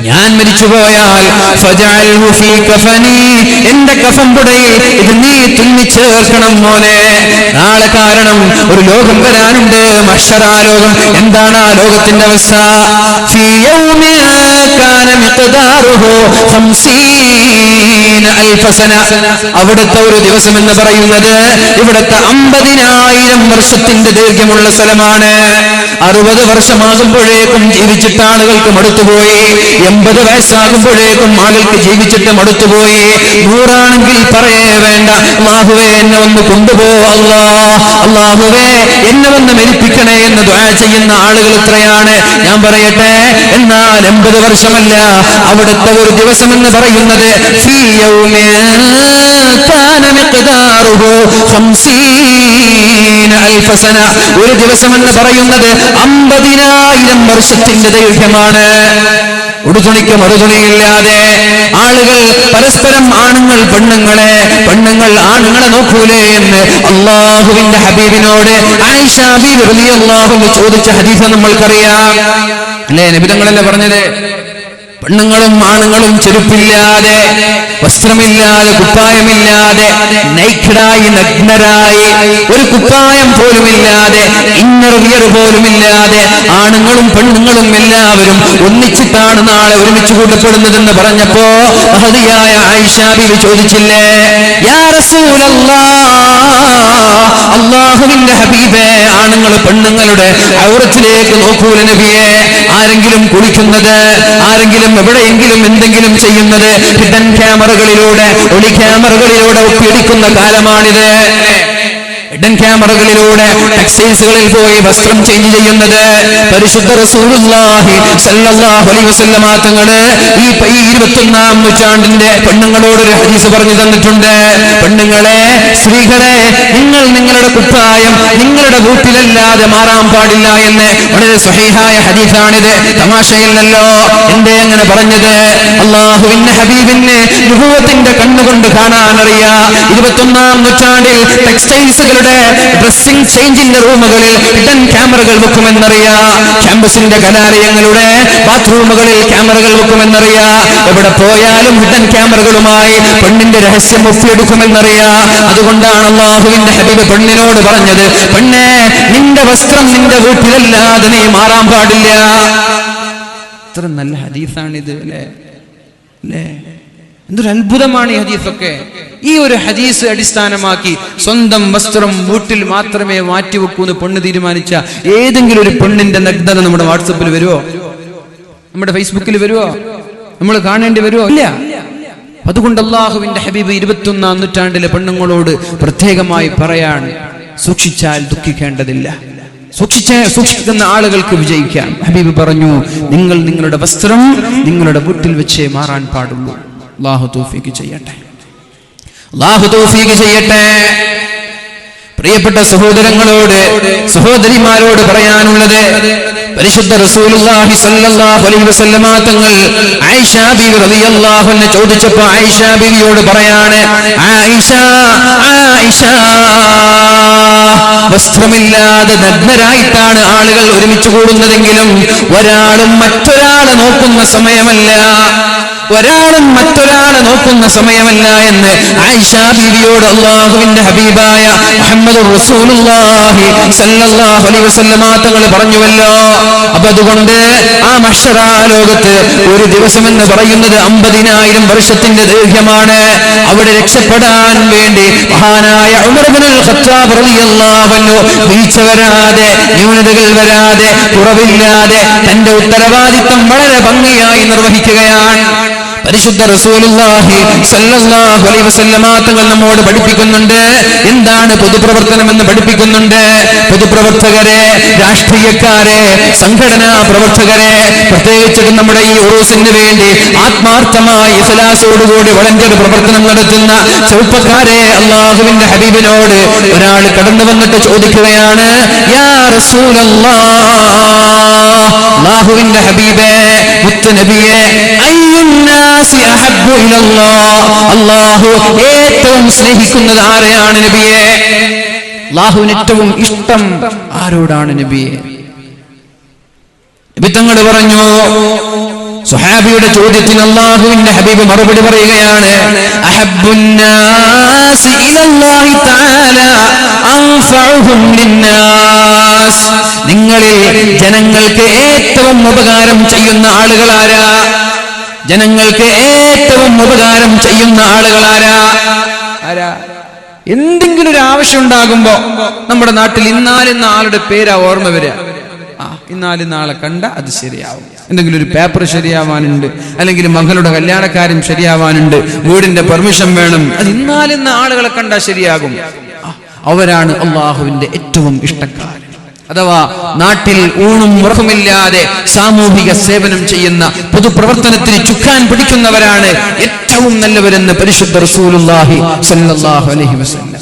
ഞാൻ മരിച്ചുപോയാൽ ഫജഅൽഹു ഫീ കഫനി, എന്റെ കഫൻപുടയിൽ ഇത് നീ തുന്നി ചേർക്കണം മോനെ. നാളെ കാരണം ഒരു ലോകം വരാനുണ്ട്, മഹ്ശറാലോകം. എന്താണ് ആ ലോകത്തിന്റെ അവസ്ഥ? ഫീ യൗമിൻ കാന മിഖ്ദാറുഹു 50,000 സന. അവിടുത്തെ ഒരു ദിവസം എന്ന് പറയുന്നത് ഇവിടുത്തെ 50,000 വർഷത്തിന്റെ ദൈർഘ്യമുള്ള സ്ഥലമാണ്. 60 വർഷമാകുമ്പോഴേക്കും ജീവിച്ചിട്ട് ആളുകൾക്ക് മടുത്തുപോയി. 80 വയസ്സാകുമ്പോഴേക്കും ആളുകൾക്ക് ജീവിച്ചിട്ട് മടുത്തുപോയി. 100 ആണെങ്കിൽ പറയേ വേണ്ട. അല്ലാഹുവേ എന്നെ ഒന്ന് കൊണ്ടുപോ, അല്ലാഹുവേ എന്നെ ഒന്ന് മരിപ്പിക്കണേ എന്ന് ദുആ ചെയ്യുന്ന ആളുകൾ എത്രയാണ്? ഞാൻ പറയട്ടെ, എന്നാൽ 80 വർഷമല്ല, അവിടുത്തെ ഒരു ദിവസം എന്ന് പറയുന്നത് ഫീ യൗമിൻ കാന മിഖ്ദാറുഹു 50,000 സന. ഒരു ദിവസം എന്ന് പറയുന്നത് 50,000 വർഷത്തിന്റെ ദൈർഘ്യമാണ്. ഉടുതുണിക്ക് മറുതുണിയില്ലാതെ ആളുകൾ പരസ്പരം, ആണുങ്ങൾ പെണ്ണുങ്ങളെ, പെണ്ണുങ്ങൾ ആണുങ്ങളെ നോക്കൂലേ എന്ന് അല്ലാഹുവിന്റെ ഹബീബിനോട് ആയിഷ ബീവി റളിയല്ലാഹു അൻഹ ചോദിച്ച ഹദീസ് നമ്മൾക്കറിയാം അല്ലേ? നബി തങ്ങളല്ലേ പറഞ്ഞത്, പെണ്ണുങ്ങളും ആണുങ്ങളും ചെരുപ്പില്ലാതെ, വസ്ത്രമില്ലാതെ, കുപ്പായമില്ലാതെ, നൈക്കഡായി, നഗ്നരായി, ഒരു കുപ്പായം പോലുമില്ലാതെ, ഇന്നർ വിയർ പോലുമില്ലാതെ ആണുങ്ങളും പെണ്ണുങ്ങളും എല്ലാവരും ഒന്നിച്ചിട്ടാണ് നാളെ ഒരുമിച്ച് കൂട്ടപ്പെടുന്നതെന്ന് പറഞ്ഞപ്പോ മഹദിയായ ആയിഷ ബീവി ചോദിച്ചില്ലേ, യാ റസൂലല്ലാഹ്, അല്ലാഹുവിന്റെ ഹബീബേ, ആണുങ്ങൾ പെണ്ണുങ്ങളുടെ ഔറത്തിലേക്ക് നോക്കൂല നബിയെ. ആരെങ്കിലും കുളിക്കുന്നത്, ആരെങ്കിലും എവിടെയെങ്കിലും എന്തെങ്കിലും ചെയ്യുന്നത് ഹിഡൻ ക്യാമറകളിലൂടെ, ഒളി ക്യാമറകളിലൂടെ ഒപ്പിയെടുക്കുന്ന കാലമാണിത്. ഹിഡൻ ക്യാമറകളിലൂടെ ടെക്സ്റ്റൈൽസുകളിൽ പോയി വസ്ത്രം ചേഞ്ച് ചെയ്യുന്നത് പരിശുദ്ധ റസൂലുള്ളാഹി സ്വല്ലല്ലാഹു അലൈഹി വസല്ലമ തങ്ങള് ഈ 21-ാം നൂറ്റാണ്ടിന്റെ പെണ്ണുങ്ങളോടൊരു ഹദീസ് പറഞ്ഞു തന്നിട്ടുണ്ട്. പെണ്ണുങ്ങളെ, സ്ത്രീകളെ, നിങ്ങൾ നിങ്ങളുടെ കുപ്പായം നിങ്ങളുടെ വീട്ടിലല്ലാതെ മാറാൻ പാടില്ല എന്ന് വളരെ സ്വഹീഹായ ഹദീസാണിത്. തമാശയില്ലല്ലോ. എന്തേ അങ്ങനെ പറഞ്ഞത്? അല്ലാഹുവിന്റെ ഹബീബിനെ നുബുവത്തിന്റെ കണ്ണുകൊണ്ട് കാണാനറിയാം. 21-ാം നൂറ്റാണ്ടിൽ ടെക്സ്റ്റൈൽസുകളുടെ ഡ്രസ്സിംഗ് ചേഞ്ചിന്റെ റൂമുകളിൽ ഹിഡൻ ക്യാമറകൾ വെക്കുമെന്നറിയാം. ക്യാമ്പസിന്റെ കലാലയങ്ങളുടെ ബാത്റൂമുകളിൽ ക്യാമറകൾ വെക്കുമെന്നറിയാം. എവിടെ പോയാലും ഹിഡൻ ക്യാമറകളുമായി പെണ്ണിന്റെ രഹസ്യം ഒപ്പിയെടുക്കുമെന്നറിയാം. അതുകൊണ്ടാണ് അല്ലാഹുവിന്റെ ഹബീബ് പെണ്ണിനോട് പറഞ്ഞത്, പെണ്ണേ, നിന്റെ വസ്ത്രം നിന്റെ വീട്ടിലല്ലാതെ നീ മാറാൻ പാടില്ല. എത്ര നല്ല ഹദീസാണിത് അല്ലേ? എന്തൊരു അത്ഭുതമാണ് ഈ ഹദീസൊക്കെ. ഈ ഒരു ഹദീസ് അടിസ്ഥാനമാക്കി സ്വന്തം വസ്ത്രം വീട്ടിൽ മാത്രമേ മാറ്റിവെക്കൂ എന്ന് പെണ്ണ് തീരുമാനിച്ച ഏതെങ്കിലും ഒരു പെണ്ണിന്റെ നഗ്നത നമ്മുടെ വാട്സപ്പിൽ വരുമോ? നമ്മുടെ ഫേസ്ബുക്കിൽ വരുമോ? നമ്മൾ കാണേണ്ടി വരുമോ? ഇല്ല. അതുകൊണ്ട് അല്ലാഹുവിന്റെ ഹബീബ് 21-ാം നൂറ്റാണ്ടിലെ പെണ്ണുങ്ങളോട് പ്രത്യേകമായി പറയാണ്, സൂക്ഷിച്ചാൽ ദുഃഖിക്കേണ്ടതില്ല, സൂക്ഷിക്കുന്ന ആളുകൾക്ക് വിജയിക്കാം. ഹബീബ് പറഞ്ഞു, നിങ്ങൾ നിങ്ങളുടെ വസ്ത്രം നിങ്ങളുടെ വീട്ടിൽ വെച്ചേ മാറാൻ പാടുള്ളൂ. അല്ലാഹു തൗഫീഖ് ചെയ്യട്ടെ. പ്രിയപ്പെട്ട സഹോദരങ്ങളോട്, സഹോദരിമാരോട് പറയാനുള്ളത്, പരിശുദ്ധ റസൂലുള്ളാഹി സ്വല്ലല്ലാഹു അലൈഹി വസല്ലമ തങ്ങൾ ആയിഷ ബീവി റളിയല്ലാഹു അൻഹ ചോദിച്ചപ്പോൾ ആയിഷ ബീവിയോട് പറയാണ്, ആയിഷ, വസ്ത്രമില്ലാതെ നഗ്നരായിട്ടാണ് ആളുകൾ ഒരുമിച്ച് കൂടുന്നതെങ്കിലും ഒരാളും മറ്റൊരാളെ നോക്കുന്ന സമയമല്ല എന്ന് ആയിഷ ബീവിയോട് അല്ലാഹുവിന്റെ ഹബീബായ മുഹമ്മദുർ റസൂലുള്ളാഹി സ്വല്ലല്ലാഹു അലൈഹി വസല്ലമ തങ്ങൾ പറഞ്ഞുവല്ലോ. അപ്പൊ അതുകൊണ്ട് ആ മഹ്ശറാ ലോകത്ത് ഒരു ദിവസം എന്ന് പറയുന്നത് 50,000 വർഷത്തിന്റെ ദൈർഘ്യമാണ്. അവിടെ രക്ഷപ്പെടാൻ വേണ്ടി മഹാനായ ഉമർ ഇബ്നുൽ ഖത്താബ് റളിയല്ലാഹു അൻഹു വീഴ്ച വരാതെ, ന്യൂനതകൾ വരാതെ, കുറവില്ലാതെ തന്റെ ഉത്തരവാദിത്തം വളരെ ഭംഗിയായി നിർവഹിക്കുകയാണ്. പരിശുദ്ധ റസൂലുള്ളാഹി സ്വല്ലല്ലാഹു അലൈഹി വസല്ലമ തങ്ങൾ നമ്മോട് പഠിപ്പിക്കുന്നുണ്ട്. എന്താണ് പൊതുപ്രവർത്തനം എന്ന് പഠിപ്പിക്കുന്നുണ്ട്. പൊതുപ്രവർത്തകരെ, രാഷ്ട്രീയക്കാരെ, സംഘടനാ പ്രവർത്തകരെ, പ്രത്യേകിച്ച് നമ്മുടെ ഈ ഉറൂസിന് വേണ്ടി ആത്മാർത്ഥമായി ഇഖ്ലാസോടുകൂടി വളണ്ടിയർ പ്രവർത്തനം നടത്തുന്ന ചെറുപ്പക്കാരെ, അല്ലാഹുവിന്റെ ഹബീബിനോട് ഒരാൾ കടന്നു വന്നിട്ട് ചോദിക്കുകയാണ്, യാ റസൂലല്ലാഹ്, അല്ലാഹുവിന്റെ ഹബീബേ, മുത്ത് നബിയെ, നാസി അഹബ്ബു ഇലല്ലാഹ്, അല്ലാഹു ഏറ്റവും സ്നേഹിക്കുന്നത് ആരെയാണ് നബിയെ? അല്ലാഹുവിന് ഏറ്റവും ഇഷ്ടം ആരോടാണ് നബിയെ? നബി തങ്ങൾ പറഞ്ഞു, സ്വഹാബിയുടെ ചോദ്യത്തിന് അല്ലാഹുവിന്റെ ഹബീബ് മറുപടി പറയുകയാണ്, അഹബ്ബുന്നാസി ഇലല്ലാഹി തആല അൻഫഉഹും ലിന്നാസ്. നിങ്ങളിൽ ജനങ്ങൾക്ക് ഏറ്റവും ഉപകാരം ചെയ്യുന്ന ആളുകൾ ആരാ? ജനങ്ങൾക്ക് ഏറ്റവും ഉപകാരം ചെയ്യുന്ന ആളുകൾ ആരാ? എന്തെങ്കിലും ഒരു ആവശ്യം ഉണ്ടാകുമ്പോ നമ്മുടെ നാട്ടിൽ ഇന്നാലിന്ന ആളുടെ പേരാ ഓർമ്മ വരിക. ഇന്നാലിന്ന ആളെ കണ്ട അത് ശരിയാവും. എന്തെങ്കിലും ഒരു പേപ്പർ ശരിയാവാനുണ്ട്, അല്ലെങ്കിൽ മകളുടെ കല്യാണക്കാര്യം ശരിയാവാനുണ്ട്, വീടിന്റെ പെർമിഷൻ വേണം, അത് ഇന്നാലിന്ന ആളുകളെ കണ്ടാൽ ശരിയാകും. അവരാണ് അള്ളാഹുവിന്റെ ഏറ്റവും ഇഷ്ടക്കാർ. അഥവാ നാട്ടിൽ ഊണും ഉറക്കമില്ലാതെ സാമൂഹിക സേവനം ചെയ്യുന്ന പൊതുപ്രവർത്തനത്തിന് ചുക്കാൻ പിടിക്കുന്നവരാണ് ഏറ്റവും നല്ലവരെന്ന് പരിശുദ്ധ റസൂലുള്ളാഹി സ്വല്ലല്ലാഹു അലൈഹി വസല്ലം.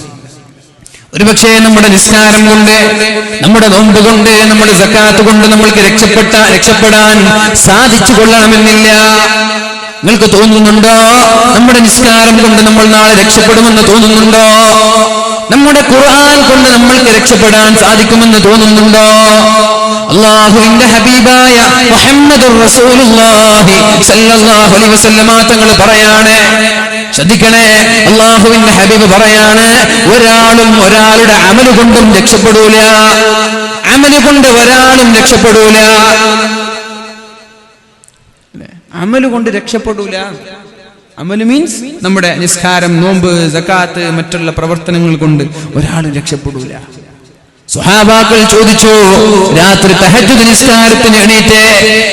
ഒരുപക്ഷേ നമ്മുടെ നിസ്കാരം കൊണ്ട്, നമ്മുടെ നോമ്പ് കൊണ്ട്, നമ്മുടെ സക്കാത്ത് കൊണ്ട് നമ്മൾക്ക് രക്ഷപ്പെടാൻ സാധിച്ചു കൊള്ളണമെന്നില്ല. നിങ്ങൾക്ക് തോന്നുന്നുണ്ടോ നമ്മുടെ നിസ്കാരം കൊണ്ട് നമ്മൾ നാളെ രക്ഷപ്പെടുമെന്ന് തോന്നുന്നുണ്ടോ? നമ്മുടെ ഖുർആൻ കൊണ്ട് നമ്മൾക്ക് രക്ഷപ്പെടാൻ സാധിക്കുമെന്ന് തോന്നുന്നുണ്ടോ? അല്ലാഹുവിന്റെ ഹബീബായ മുഹമ്മദുർ റസൂലുള്ളാഹി സ്വല്ലല്ലാഹു അലൈഹി വസല്ലമ തങ്ങൾ പറയാണ്, ശ്രദ്ധിക്കണേ, അല്ലാഹുവിന്റെ ഹബീബ് പറയാണ്, ഒരാളും ഒരാളുടെ അമല് കൊണ്ടും രക്ഷപ്പെടൂല. അമല് കൊണ്ട് ഒരാളും രക്ഷപ്പെടൂല. അമല് കൊണ്ട് രക്ഷപ്പെടൂല. അമല് മീൻസ് നമ്മുടെ നിസ്കാരം, നോമ്പ്, സക്കാത്ത്, മറ്റുള്ള പ്രവർത്തനങ്ങൾ കൊണ്ട് ഒരാളും രക്ഷപ്പെടൂല. സ്വഹാബാക്കൾ ചോദിച്ചു, രാത്രി തഹജ്ജുദ് നിസ്കാരത്തിന് എണീറ്റ്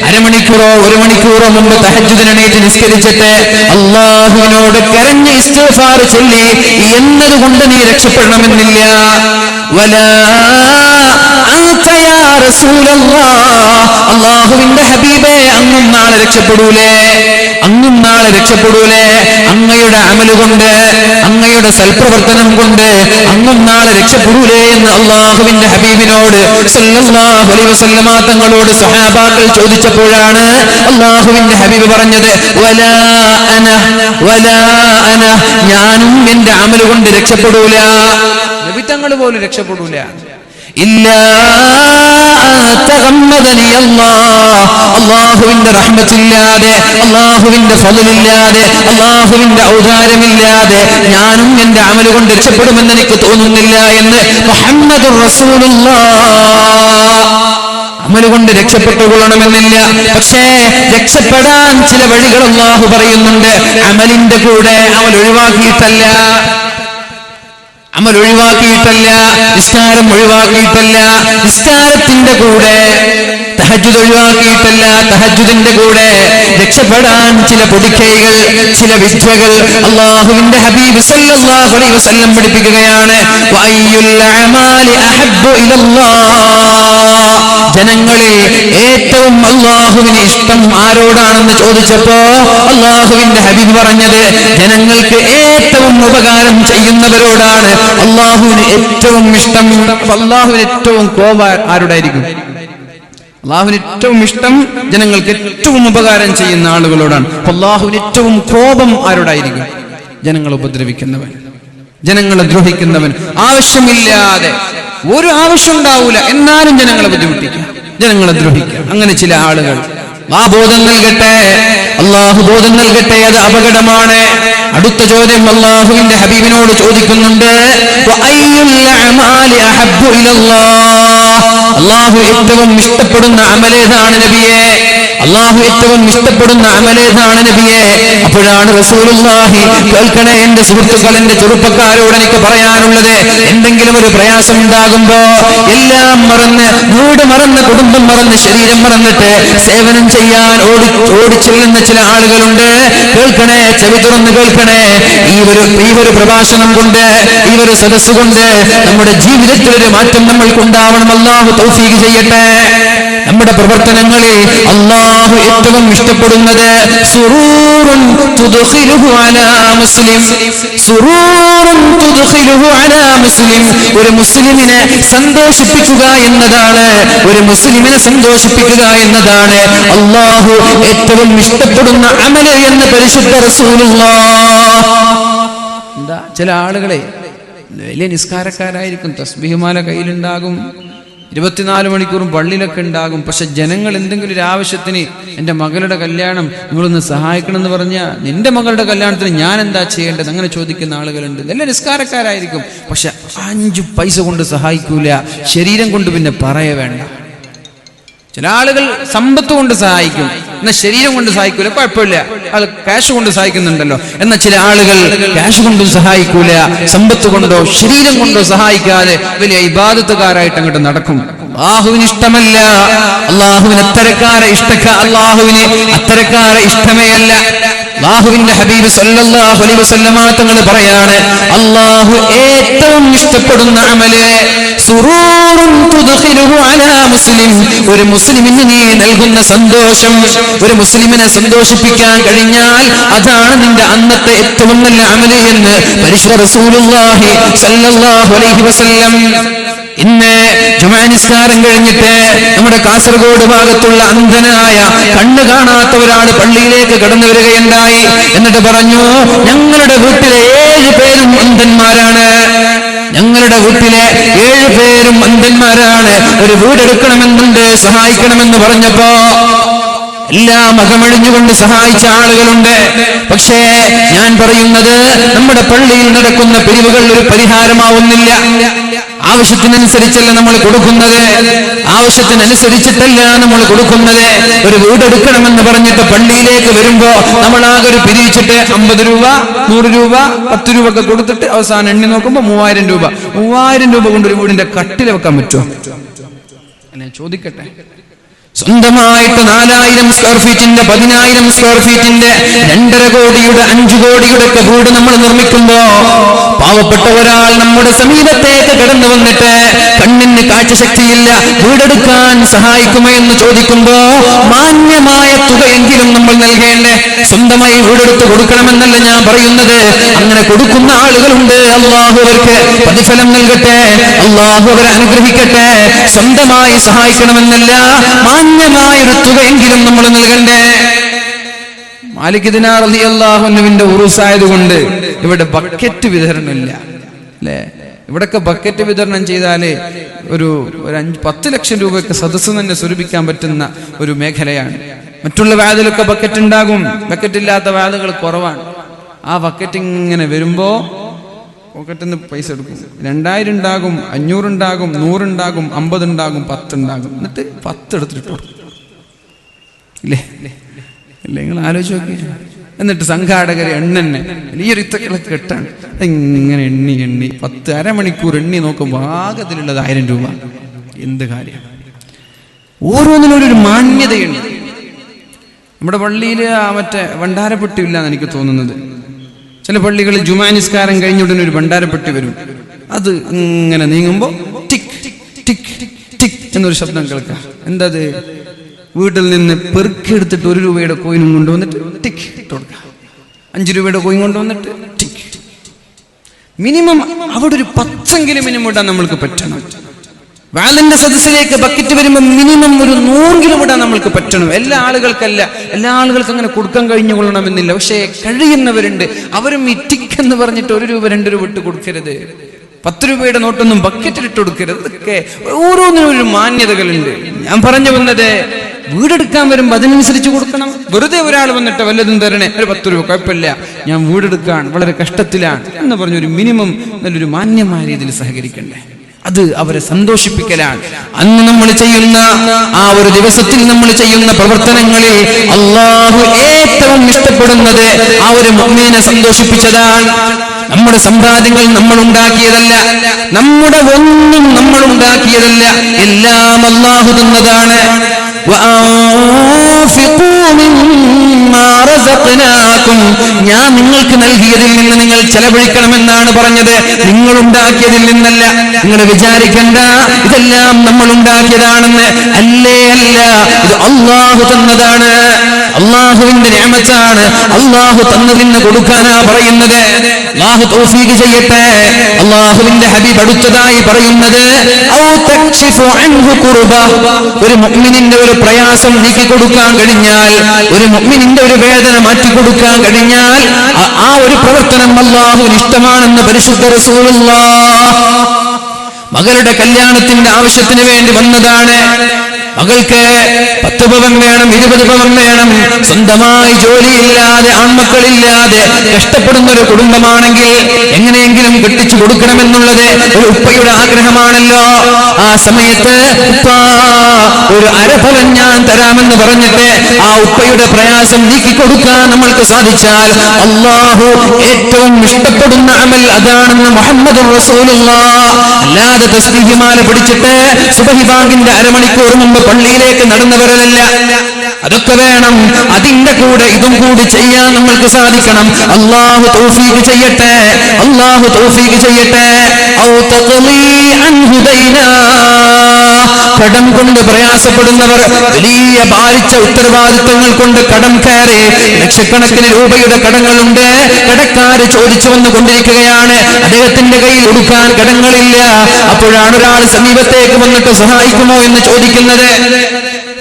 അരമണിക്കൂറോ 1 മണിക്കൂറോ മുമ്പ് തഹജ്ജുദിന് എണീറ്റ് നിസ്കരിച്ചിട്ട് അല്ലാഹുവിനോട് കരഞ്ഞ് ഇസ്തിഗ്ഫാർ ചൊല്ലി എന്നതുകൊണ്ട് നീ രക്ഷപ്പെടണമെന്നില്ല. വലാ അൻത യാ റസൂലല്ലാഹ്, അല്ലാഹുവിന്റെ ഹബീബേ, അങ്ങും നാളെ രക്ഷപ്പെടൂലേ? അങ്ങും നാളെ രക്ഷപ്പെടൂലേ? അങ്ങയുടെ അമല് കൊണ്ട്, അങ്ങയുടെ സൽപ്രവർത്തനം കൊണ്ട് അങ്ങും നാളെ രക്ഷപ്പെടൂലേ എന്ന് അല്ലാഹുവിന്റെ ഹബീബിനോട് സല്ലല്ലാഹു അലൈഹി വസല്ലമ തങ്ങളോട് സ്വഹാബാക്കൾ ചോദിച്ചപ്പോഴാണ് അല്ലാഹുവിന്റെ ഹബീബ് പറഞ്ഞത്, വലാ അന, ഞാനും എന്റെ അമല് കൊണ്ട് രക്ഷപ്പെടൂല. നബി തങ്ങൾ പോലും രക്ഷപ്പെടൂല. ഇല്ലാ തഗമ്മദനി അല്ലാഹ്, അല്ലാഹുവിന്റെ റഹ്മത്തില്ലാതെ, അല്ലാഹുവിന്റെ ഫളലില്ലാതെ, അല്ലാഹുവിന്റെ ഔദാര്യമില്ലാതെ ഞാനും എന്റെ അമല് കൊണ്ട് രക്ഷപ്പെടുമെന്ന് എനിക്ക് തോന്നുന്നില്ല എന്ന് മുഹമ്മദുർ റസൂലുള്ളാഹ്. അമല് കൊണ്ട് രക്ഷപ്പെട്ടുകൊള്ളണമെന്നില്ല. പക്ഷേ രക്ഷപ്പെടാൻ ചില വഴികൾ അല്ലാഹു പറയുന്നുണ്ട്. അമലിന്റെ കൂടെ അമൽ ഒഴിവാക്കിയിട്ടല്ല, അമൽ ഒഴിവാക്കിയിട്ടല്ല, നിസ്കാരം ഒഴിവാക്കിയിട്ടല്ല, നിസ്കാരത്തിന്റെ കൂടെ തഹജ്ജുദ് ഒഴിവാക്കിയിട്ടല്ല, തഹജ്ജുദിന്റെ കൂടെ രക്ഷപ്പെടാൻ ചില പൊടിക്കൈകൾ, ചില വിദ്യകൾ അല്ലാഹുവിന്റെ ഹബീബ് സല്ലല്ലാഹു അലൈഹി വസല്ലം പഠിപ്പിക്കുകയാണ്. വഅയ്യുൽ അഅമാലി അഹബ്ബു ഇലല്ലാഹ്, ജനങ്ങളിൽ ഏറ്റവും അല്ലാഹുവിന് ഇഷ്ടം ആരോടാണെന്ന് ചോദിച്ചപ്പോ അല്ലാഹുവിന്റെ ഹബീബ് പറഞ്ഞത്, ജനങ്ങൾക്ക് ഏറ്റവും ഉപകാരം ചെയ്യുന്നവരോടാണ് അല്ലാഹുവിന് ഏറ്റവും ഇഷ്ടം. അല്ലാഹുവിന് ഏറ്റവും കോപം ആരോടായിരിക്കും? അല്ലാഹുവിന് ഏറ്റവും ഇഷ്ടം ജനങ്ങൾക്ക് ഏറ്റവും ഉപകാരം ചെയ്യുന്ന ആളുകളോടാണ്. അല്ലാഹുവിന് ഏറ്റവും കോപം ആരോടായിരിക്കും? ജനങ്ങളെ ഉപദ്രവിക്കുന്നവൻ, ജനങ്ങളെ ദ്രോഹിക്കുന്നവൻ, ആവശ്യമില്ലാതെ ഒരു ആവശ്യം ഉണ്ടാവൂല എന്നാലും ജനങ്ങളെ ബുദ്ധിമുട്ടിക്കുക, ജനങ്ങളെ ദ്രോഹിക്കുക. അങ്ങനെ ചില ആളുകൾ. ആ ബോധം നൽകട്ടെ, അല്ലാഹു ബോധം നൽകട്ടെ, അത് അപകടമാണ്. അടുത്ത ചോദ്യം അല്ലാഹുവിന്റെ ഹബീബിനോട് ചോദിക്കുന്നുണ്ട്, വഅയ്യുൽ അഅമാലി അഹബ്ബു ഇലല്ലാഹ്, അല്ലാഹു ഏറ്റവും ഇഷ്ടപ്പെടുന്ന അമലേതാണ് നബിയെ? അല്ലാഹു ഏറ്റവും ഇഷ്ടപ്പെടുന്ന അമലേതാണ് നബിയെ? അപ്പോഴാണ് റസൂലുള്ളാഹി, കേൾക്കണേ എന്റെ സുഹൃത്തുക്കൾ, എന്റെ ചെറുപ്പക്കാരോട് എനിക്ക് പറയാനുള്ളത്, എന്തെങ്കിലും ഒരു പ്രയാസം ഉണ്ടാകുമ്പോ എല്ലാം മറന്ന്, വീട് മറന്ന്, കുടുംബം മറന്ന്, ശരീരം മറന്നിട്ട് സേവനം ചെയ്യാൻ ഓടിച്ചെല്ലുന്ന ചില ആളുകളുണ്ട്. കേൾക്കണേ, ചെവി തുറന്ന് കേൾക്കണേ. ഈ ഒരു പ്രഭാഷണം കൊണ്ട്, ഈ ഒരു സദസ്സ് കൊണ്ട് നമ്മുടെ ജീവിതത്തിൽ ഒരു മാറ്റം നമ്മൾക്കുണ്ടാവണം. അല്ലാഹു തൗഫീഖ് ചെയ്യട്ടെ. നമ്മുടെ പ്രവർത്തനങ്ങളിൽ അല്ലാഹു ഏറ്റവും ഇഷ്ടപ്പെടുന്നത് സുറൂറുൻ തുദ്ഖിലുഹു അലാ മുസ്ലിം, സുറൂറുൻ തുദ്ഖിലുഹു അലാ മുസ്ലിം. ഒരു മുസ്ലിമിനെ സന്തോഷിപ്പിക്കുക എന്നതാണ്, ഒരു മുസ്ലിമിനെ സന്തോഷിപ്പിക്കുക എന്നതാണ് അല്ലാഹു ഏറ്റവും ഇഷ്ടപ്പെടുന്ന അമല് എന്ന് പരിശുദ്ധ റസൂലുള്ളാഹ്. എന്താ ചില ആളുകളെ വലിയ നിസ്കാരക്കാരായിരിക്കും, തസ്ബീഹുമാല കയ്യിലുണ്ടാകും, 24 മണിക്കൂറും പള്ളിയിലൊക്കെ ഉണ്ടാകും. പക്ഷെ ജനങ്ങൾ എന്തെങ്കിലും ഒരു ആവശ്യത്തിന് എൻ്റെ മകളുടെ കല്യാണം നിങ്ങളൊന്ന് സഹായിക്കണം എന്ന് പറഞ്ഞാൽ നിന്റെ മകളുടെ കല്യാണത്തിന് ഞാൻ എന്താ ചെയ്യേണ്ടത് അങ്ങനെ ചോദിക്കുന്ന ആളുകളുണ്ട്. നല്ല നിസ്കാരക്കാരായിരിക്കും, പക്ഷെ 5 പൈസ കൊണ്ട് സഹായിക്കൂല, ശരീരം കൊണ്ട് പിന്നെ പറയ വേണ്ട. ചില ആളുകൾ സമ്പത്ത് കൊണ്ട് സഹായിക്കും, എന്നാൽ ശരീരം കൊണ്ട് സഹായിക്കൂല, കുഴപ്പമില്ല, അത് ക്യാഷ് കൊണ്ട് സഹായിക്കുന്നുണ്ടല്ലോ. എന്നാൽ ചില ആളുകൾ ക്യാഷ് കൊണ്ടും സഹായിക്കൂല, സമ്പത്ത് കൊണ്ടോ ശരീരം കൊണ്ടോ സഹായിക്കാതെ വലിയ ഇബാദത്തുകാരായിട്ട് അങ്ങോട്ട് നടക്കും. അല്ലാഹുവിന് ഇഷ്ടമല്ല, അല്ലാഹുവിന് അത്തരക്കാരെ ഇഷ്ടമേ അല്ല. അല്ലാഹുവിന്റെ ഹബീബ് സല്ലല്ലാഹു അലൈഹി വസല്ലമ തങ്ങൾ പറയാണ്, അല്ലാഹു ഏറ്റവും ഇഷ്ടപ്പെടുന്ന അമല് സുറൂറുൻ തുദ്ഖിലുഹു അലാ മുസ്ലിം. ഒരു മുസ്ലിമിന് നീ നൽകുന്ന സന്തോഷം, ഒരു മുസ്ലിമിനെ സന്തോഷിപ്പിക്കാൻ കഴിഞ്ഞാൽ അതാണ് നിന്റെ അന്നത്തെ ഏറ്റവും നല്ല അമല് എന്ന് പരിശുദ്ധ റസൂലുള്ളാഹി സല്ലല്ലാഹു അലൈഹി വസല്ലം. ഇന്ന് ജുമാ നിസ്കാരം കഴിഞ്ഞിട്ട് നമ്മുടെ കാസർഗോഡ് ഭാഗത്തുള്ള അന്ധനായ കണ്ണ് കാണാത്ത ഒരാൾ പള്ളിയിലേക്ക് കടന്നു വരികയുണ്ടായി. എന്നിട്ട് പറഞ്ഞു, ഞങ്ങളുടെ വീട്ടിലെ 7 പേരും അന്ധന്മാരാണ്, ഞങ്ങളുടെ വീട്ടിലെ 7 പേരും അന്ധന്മാരാണ്, ഒരു വീടെടുക്കണമെന്നുണ്ട്, സഹായിക്കണമെന്ന് പറഞ്ഞപ്പോ എല്ലാം അകമഴിഞ്ഞുകൊണ്ട് സഹായിച്ച ആളുകളുണ്ട്. പക്ഷേ ഞാൻ പറയുന്നത്, നമ്മുടെ പള്ളിയിൽ നടക്കുന്ന പിരിവുകൾ ഒരു പരിഹാരമാവുന്നില്ല. ആവശ്യത്തിനനുസരിച്ചല്ല നമ്മൾ കൊടുക്കുന്നത്, ആവശ്യത്തിനനുസരിച്ചിട്ടല്ല നമ്മൾ കൊടുക്കുന്നത്. ഒരു വീടെടുക്കണമെന്ന് പറഞ്ഞിട്ട് പള്ളിയിലേക്ക് വരുമ്പോ നമ്മളാകെ ഒരു പിരിച്ചിട്ട് 50 രൂപ 100 രൂപ 10 രൂപ ഒക്കെ കൊടുത്തിട്ട് അവസാനം എണ്ണി നോക്കുമ്പോ 3000 രൂപ. 3000 രൂപ കൊണ്ട് ഒരു വീടിന്റെ കട്ടിൽ വെക്കാൻ പറ്റുമോ? ഞാൻ ചോദിക്കട്ടെ. സ്വന്തമായിട്ട് 4000 സ്ക്വയർ ഫീറ്റിന്റെ 10000 സ്ക്വയർ ഫീറ്റിന്റെ 2.5 കോടിയുടെ 5 കോടിയുടെ ഒക്കെ വീട് നമ്മൾ നിർമ്മിക്കുമ്പോ പാവപ്പെട്ട ഒരാൾ നമ്മുടെ സമീപത്തേക്ക് കടന്നു വന്നിട്ട് കണ്ണിന് കാഴ്ചശക്തിയില്ല, വീടെടുക്കാൻ സഹായിക്കുമോ എന്ന് ചോദിക്കുമ്പോ മാന്യമായ തുകയെങ്കിലും നമ്മൾ നൽകേണ്ടേ? സ്വന്തമായി വീടെടുത്ത് കൊടുക്കണമെന്നല്ല ഞാൻ പറയുന്നത്. അങ്ങനെ കൊടുക്കുന്ന ആളുകളുണ്ട്, അല്ലാഹു അവർക്ക് പ്രതിഫലം നൽകട്ടെ, അല്ലാഹു അവരെ അനുഗ്രഹിക്കട്ടെ. സ്വന്തമായി സഹായിക്കണമെന്നല്ല, മാന്യമായൊരു തുകയെങ്കിലും നമ്മൾ നൽകണ്ടേ? മാലിക് ദിനാർ റളിയല്ലാഹു അൻഹുവിന്റെ ഉറൂസായതുകൊണ്ട് ഇവിടെ ബക്കറ്റ് വിതരണമില്ല, അല്ലേ? ഇവിടൊക്കെ ബക്കറ്റ് വിതരണം ചെയ്താലേ ഒരു 5-10 ലക്ഷം രൂപയ്ക്ക് സദസ്സ് തന്നെ സ്വരൂപിക്കാൻ പറ്റുന്ന ഒരു മേഖലയാണ്. മറ്റുള്ള വാതിലൊക്കെ ബക്കറ്റ് ഉണ്ടാകും, ബക്കറ്റ് ഇല്ലാത്ത വാതുകൾ കുറവാണ്. ആ ബക്കറ്റ് ഇങ്ങനെ വരുമ്പോ പോക്കറ്റിൽ നിന്ന് പൈസ എടുക്കും. 2000 ഉണ്ടാകും, 500 ഉണ്ടാകും, 100 ഉണ്ടാകും, 50 ഉണ്ടാകും, 10 ഉണ്ടാകും. എന്നിട്ട് 10 എടുത്തിട്ട് കൊടുക്കും. ഇല്ലേ ഇല്ലേ, നിങ്ങൾ ആലോചിച്ച് നോക്കി. എന്നിട്ട് സംഘാടകർ എണ്ണന്നെ വലിയൊരു ഇത്തക്കളൊക്കെ കെട്ടാണ്, ഇങ്ങനെ എണ്ണി 10 അരമണിക്കൂർ എണ്ണി നോക്കുമ്പോൾ ആകത്തിലുള്ളത് 1000 രൂപ. എന്ത് കാര്യം! ഓരോന്നിനും ഒരു മാന്യതയുണ്ട്. നമ്മുടെ പള്ളിയിൽ മറ്റേ ഭണ്ഡാരപ്പെട്ടി ഇല്ലാന്ന് എനിക്ക് തോന്നുന്നത്. ചില പള്ളികളിൽ ജുമാ നിസ്കാരം കഴിഞ്ഞ ഉടനെ ഒരു ഭണ്ഡാരപ്പെട്ടി വരും. അത് ഇങ്ങനെ നീങ്ങുമ്പോ ടിക് ടിക് ടിക് എന്നൊരു ശബ്ദം കേൾക്കാം. എന്തത്? വീട്ടിൽ നിന്ന് പെറുക്കിയെടുത്തിട്ട് 1 രൂപയുടെ കോയിനും കൊണ്ടുവന്നിട്ട് ടിക് ഇട്ട് കൊടുക്കുക. 5 രൂപയുടെ കോയിൻ കൊണ്ടുവന്നിട്ട് ടിക്. മിനിമം അവിടെ ഒരു 10 മിനിമം ഇടാൻ നമ്മൾക്ക് പറ്റണം. വാലിന്റെ സദസ്സിലേക്ക് ബക്കറ്റ് വരുമ്പോൾ മിനിമം ഒരു 100 ഇടാൻ നമ്മൾക്ക് പറ്റണം. എല്ലാ ആളുകൾക്കും അങ്ങനെ കൊടുക്കാൻ കഴിഞ്ഞു കൊള്ളണമെന്നില്ല. പക്ഷേ കഴിയുന്നവരുണ്ട്, അവരും ഈ ടിക് എന്ന് പറഞ്ഞിട്ട് 1 രൂപ 2 രൂപ ഇട്ട് കൊടുക്കരുത്. 10 രൂപയുടെ നോട്ടൊന്നും ബക്കറ്റിൽ ഇട്ട് കൊടുക്കരുത്. ഇതൊക്കെ ഓരോന്നിനും ഒരു മാന്യതകളുണ്ട്. ഞാൻ പറഞ്ഞു വന്നത്, വീടെടുക്കാൻ വരുമ്പോൾ അതിനനുസരിച്ച് കൊടുക്കണം. വെറുതെ ഒരാൾ വന്നിട്ട് വല്ലതും തരണേ, ഒരു 10 രൂപ കുഴപ്പമില്ല, ഞാൻ വീടെടുക്കാൻ വളരെ കഷ്ടത്തിലാണ് എന്ന് പറഞ്ഞൊരു മിനിമം നല്ലൊരു മാന്യമായ രീതിയിൽ സഹകരിക്കണ്ടേ? അത് അവരെ സന്തോഷിപ്പിക്കലാണ്. അന്ന് നമ്മൾ ചെയ്യുന്ന ആ ഒരു ദിവസത്തിൽ നമ്മൾ ചെയ്യുന്ന പ്രവർത്തനങ്ങളിൽ അല്ലാഹു ഏറ്റവും ഇഷ്ടപ്പെടുന്നത് ആ ഒരു മുഅ്മിനെ സന്തോഷിപ്പിച്ചതാണ്. നമ്മുടെ സമ്പാദ്യങ്ങൾ നമ്മൾ ഉണ്ടാക്കിയതല്ല, നമ്മുടെ ഒന്നും നമ്മൾ ഉണ്ടാക്കിയതല്ല, എല്ലാം അല്ലാഹു തന്നതാണ്. وأنفقوا مما رزقناكم റസഖനാക്കും, ഞാൻ നിങ്ങൾക്ക് നൽകിയതിൽ നിന്ന് നിങ്ങൾ ചെലവഴിക്കണമെന്നാണ് പറഞ്ഞത്. നിങ്ങൾ ഉണ്ടാക്കിയതിൽ നിന്നല്ല. നിങ്ങൾ വിചാരിക്കണ്ട ഇതെല്ലാം നമ്മൾ ഉണ്ടാക്കിയതാണെന്ന്. അല്ലേ അല്ല, ഇത് അള്ളാഹു തന്നതാണ്. അള്ളാഹുവിന്റെ നിഅമത്താണ്. അള്ളാഹു തന്നതിന് കൊടുക്കാനാ പറയുന്നത്. അള്ളാഹു തൗഫീഖ് ചെയ്യട്ടെ. അള്ളാഹുവിന്റെ ഹബീബ് അടുത്തതായി പറയുന്നത് ഔ തക്ഷിഫു അൻഹു കുർബ, ഒരു മുഅ്മിനിന്റെ ഒരു പ്രയാസം നീക്കി കൊടുക്കാൻ കഴിഞ്ഞാൽ, ഒരു മുഅ്മിനിന്റെ ഒരു വേദന മാറ്റി കൊടുക്കാൻ കഴിഞ്ഞാൽ ആ ഒരു പ്രവർത്തനം അള്ളാഹുവിന് ഇഷ്ടമാണെന്ന് പരിശുദ്ധ റസൂലുള്ളാഹ്. മകളുടെ കല്യാണത്തിന്റെ ആവശ്യത്തിന് വേണ്ടി വന്നതാണ്. മകൾക്ക് 10 പവൻ വേണം, 20 പവൻ വേണം. സ്വന്തമായി ജോലിയില്ലാതെ ആൺമക്കളില്ലാതെ കഷ്ടപ്പെടുന്ന ഒരു കുടുംബമാണെങ്കിൽ എങ്ങനെയെങ്കിലും കെട്ടിച്ചു കൊടുക്കണമെന്നുള്ളത് ഒരു ഉപ്പയുടെ ആഗ്രഹമാണല്ലോ. ആ സമയത്ത് ഉപ്പ ഒരു 1/2 പവൻ ഞാൻ തരാമെന്ന് പറഞ്ഞിട്ട് ആ ഉപ്പയുടെ പ്രയാസം നീക്കിക്കൊടുക്കാൻ നമ്മൾക്ക് സാധിച്ചാൽ അല്ലാഹു ഏറ്റവും ഇഷ്ടപ്പെടുന്ന അമൽ അതാണെന്ന് മുഹമ്മദുർ റസൂലുള്ളാഹ്. അല്ലാതെ തസ്ബീഹ് മാല പിടിച്ചിട്ട് സുബ്ഹി ബാങ്കിന്റെ അരമണിക്കൂർ മുമ്പ് പള്ളിയിലേക്ക് നടന്നവരല്ല. അതൊക്കെ വേണം. അതിന്റെ കൂടെ ഇതും കൂടി ചെയ്യാൻ നമ്മൾക്ക് സാധിക്കണം. അല്ലാഹു തൗഫീഖ് ചെയ്യട്ടെ. അല്ലാഹു തൗഫീഖ് ചെയ്യട്ടെ. ഔ തഖ്ലീ അൻഹു ദൈനാ, കടം കൊണ്ട് പ്രയാസപ്പെടുന്നവർ, വലിയ ഭാരിച്ച ഉത്തരവാദിത്തങ്ങൾ കൊണ്ട് കടം കയറി ലക്ഷക്കണക്കിന് രൂപയുടെ കടങ്ങളുണ്ട്. കടക്കാര് ചോദിച്ചു വന്നുകൊണ്ടിരിക്കുകയാണ്. അദ്ദേഹത്തിന്റെ കയ്യിൽ കൊടുക്കാൻ കടങ്ങളില്ല. അപ്പോഴാണ് ഒരാൾ സമീപത്തേക്ക് വന്നിട്ട് സഹായിക്കുമോ എന്ന് ചോദിക്കുന്നത്.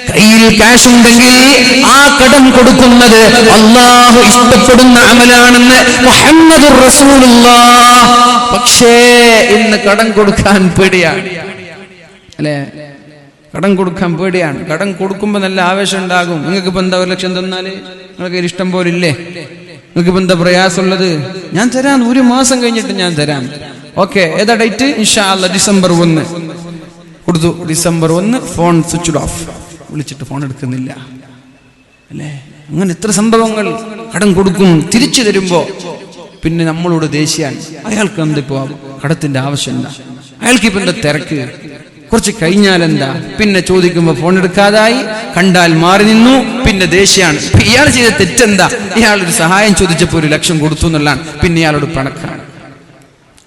കയ്യിൽ ക്യാഷ് ഉണ്ടെങ്കിൽ ആ കടം കൊടുക്കുന്നത് അല്ലാഹു ഇഷ്ടപ്പെടുന്ന അമലാണെന്ന് മുഹമ്മദുർ റസൂലുള്ളാഹ്. പക്ഷേ ഇന്ന് കടം കൊടുക്കാൻ പേടിയാണ്, അല്ലേ? കടം കൊടുക്കാൻ പേടിയാണ്. കടം കൊടുക്കുമ്പോൾ നല്ല ആവേശം ഉണ്ടാകും. നിങ്ങൾക്ക് ഇപ്പൊ എന്താ 1 ലക്ഷം തന്നാല് നിങ്ങൾക്ക് ഇഷ്ടം പോലെ ഇല്ലേ? നിങ്ങൾക്ക് ഇപ്പൊ എന്താ പ്രയാസമുള്ളത്? ഞാൻ തരാം, 1 മാസം കഴിഞ്ഞിട്ട് ഞാൻ തരാം. ഓക്കെ, ഏതാ ഡേറ്റ്? ഇൻഷാ അല്ലാഹ് ഡിസംബർ 1 കൊടുത്തു. December 1 phone switch off. വിളിച്ചിട്ട് ഫോൺ എടുക്കുന്നില്ല, അല്ലേ? അങ്ങനെ എത്ര സംഭവങ്ങൾ. കടം കൊടുക്കും, തിരിച്ചു തരുമ്പോ പിന്നെ നമ്മളോട് ദേഷ്യാണ്. അയാൾക്ക് എന്തിപ്പോ കടത്തിന്റെ ആവശ്യം എന്താ? അയാൾക്ക് ഇപ്പൊ എന്താ തിരക്ക്? കുറച്ച് കഴിഞ്ഞാൽ എന്താ? പിന്നെ ചോദിക്കുമ്പോ ഫോൺ എടുക്കാതായി, കണ്ടാൽ മാറി നിന്നു, പിന്നെ ദേഷ്യാണ്. ഇയാൾ ചെയ്ത തെറ്റെന്താ? ഇയാളൊരു സഹായം ചോദിച്ചപ്പോ 1 ലക്ഷം കൊടുത്തു എന്നുള്ളതാണ്. പിന്നെ ഇയാളോട് പണക്കാണ്.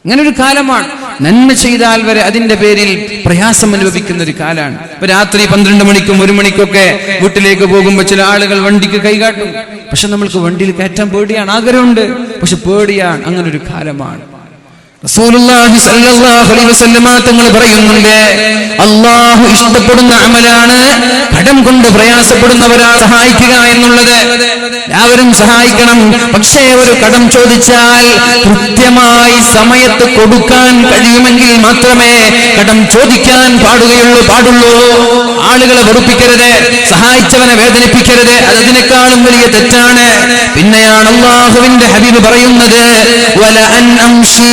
അങ്ങനെ ഒരു കാലമാണ്. നന്മ ചെയ്താൽ വരെ അതിന്റെ പേരിൽ പ്രയാസം അനുഭവിക്കുന്ന ഒരു കാലാണ്. ഇപ്പൊ രാത്രി 12 മണിക്കും 1 മണിക്കൊക്കെ വീട്ടിലേക്ക് പോകുമ്പോ ചില ആളുകൾ വണ്ടിക്ക് കൈകാട്ടും. പക്ഷെ നമ്മൾക്ക് വണ്ടിയിൽ കയറ്റാൻ പേടിയാണ്. ആഗ്രഹമുണ്ട്, പക്ഷെ പേടിയാണ്. അങ്ങനെ ഒരു കാലമാണ്. റസൂലുള്ളാഹി സ്വല്ലല്ലാഹു അലൈഹി വസല്ലമ തങ്ങൾ പറയുന്നുണ്ട്, അല്ലാഹു ഇഷ്ടപ്പെടുന്ന അമലാണ് കടം കൊണ്ട് പ്രയാസപ്പെടുന്നവരെ സഹായിക്കുക എന്നുള്ളത്. എല്ലാവരും സഹായിക്കണം. പക്ഷേ ഒരു കടം ചോദിച്ചാൽ കൃത്യമായി സമയത്ത് കൊടുക്കാൻ കഴിയുമെങ്കിൽ മാത്രമേ കടം ചോദിക്കാൻ പാടുള്ളൂ. ആളുകളെ വെറുപ്പിക്കരുത്, സഹായിച്ചവനെ വേദനിപ്പിക്കരുത്. അതിനേക്കാളും വലിയ തെറ്റാണ്. പിന്നെയാണ് അല്ലാഹുവിന്റെ ഹബീബ് പറയുന്നത്, വല അൻ അംശി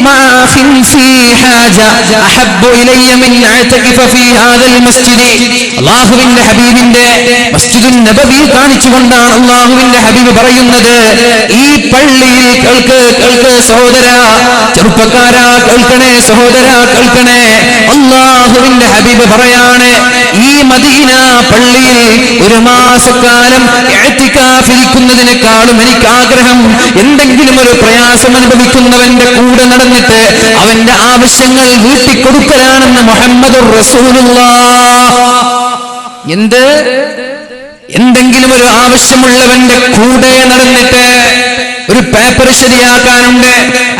മാ ഫീ ഹാജ അഹബ്ബു ഇലയ്യ മിൻ അഅ്തകിഫ ഫീ ഹാദൽ മസ്ജിദ്. അല്ലാഹുവിന്റെ ഹബീബിന്റെ മസ്ജിദുൻ നബവി കാണിച്ചുകൊണ്ടാണ് അല്ലാഹുവിന്റെ ഹബീബ് പറയുന്നത്, ഈ പള്ളിയിൽ കേൾക്ക് സഹോദരാ, ചെറുപ്പക്കാരാ കേൾക്കണേ, സഹോദരാ കേൾക്കണേ. അല്ലാഹുവിന്റെ ഹബീബ് പറയാണ്, ഈ മദീന പള്ളിയിൽ 1 മാസക്കാലം ഇഅ്തികാഫ് ഇരിക്കുന്നതിനേക്കാളും എനിക്ക് ആഗ്രഹം എന്തെങ്കിലും ഒരു പ്രയാസം അനുഭവിക്കുന്നവന്റെ കൂടെ നടന്നിട്ട് അവന്റെ ആവശ്യങ്ങൾ വീട്ടിക്കൊടുക്കലാണെന്ന് മുഹമ്മദുർ റസൂലുള്ളാഹ്. എന്തെങ്കിലും ഒരു ആവശ്യമുള്ളവന്റെ കൂടെ നടന്നിട്ട് ഒരു പേപ്പർ ശരിയാക്കാനുണ്ട്,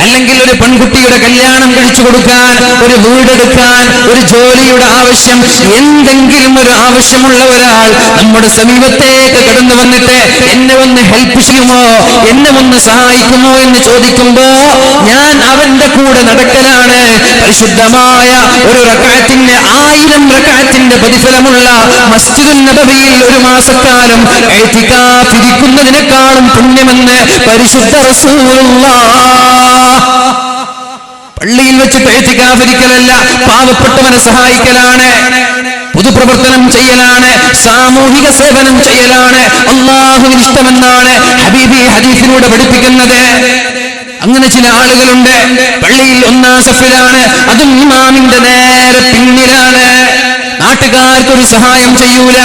അല്ലെങ്കിൽ ഒരു പെൺകുട്ടിയുടെ കല്യാണം കഴിച്ചു കൊടുക്കാൻ, ഒരു വീടെടുക്കാൻ, ഒരു ജോലിയുടെ ആവശ്യം, എന്തെങ്കിലും ഒരു ആവശ്യമുള്ള ഒരാൾ നമ്മുടെ സമീപത്തേക്ക് കടന്നു വന്നിട്ട് എന്നെ ഒന്ന് ഹെൽപ്പ് ചെയ്യുമോ, എന്നെ ഒന്ന് സഹായിക്കുമോ എന്ന് ചോദിക്കുമ്പോ ഞാൻ അവന്റെ കൂടെ നടക്കലാണ് പരിശുദ്ധമായ ഒരു റക്അത്തിന്റെ 1000 റക്അത്തിന്റെ പ്രതിഫലമുള്ള മസ്ജിദുൻ നബവിയിൽ 1 മാസക്കാലം ഇഅ്തികാഫ് ഇരിക്കുന്നതിനേക്കാളും പുണ്യമെന്ന് പരിശുദ്ധ റസൂലുള്ളാഹ്. പള്ളിയിൽ വെച്ചിട്ട് ഇഅ്തികാഫ് ഇരിക്കലല്ല, പാവപ്പെട്ടവനെ സഹായിക്കലാണ്, പൊതുപ്രവർത്തനം ചെയ്യലാണ്, സാമൂഹിക സേവനം ചെയ്യലാണ് അല്ലാഹുവിന് ഇഷ്ടമെന്നാണ് ഹബീബി ഹദീസിലൂടെ പഠിപ്പിക്കുന്നത്. അങ്ങനെ ചില ആളുകളുണ്ട്, പള്ളിയിൽ 1-ാം സഫിലാണ്, അതും ഇമാമിന്റെ നേരെ പിന്നിലാണ്. നാട്ടുകാർക്കൊരു സഹായം ചെയ്യൂല,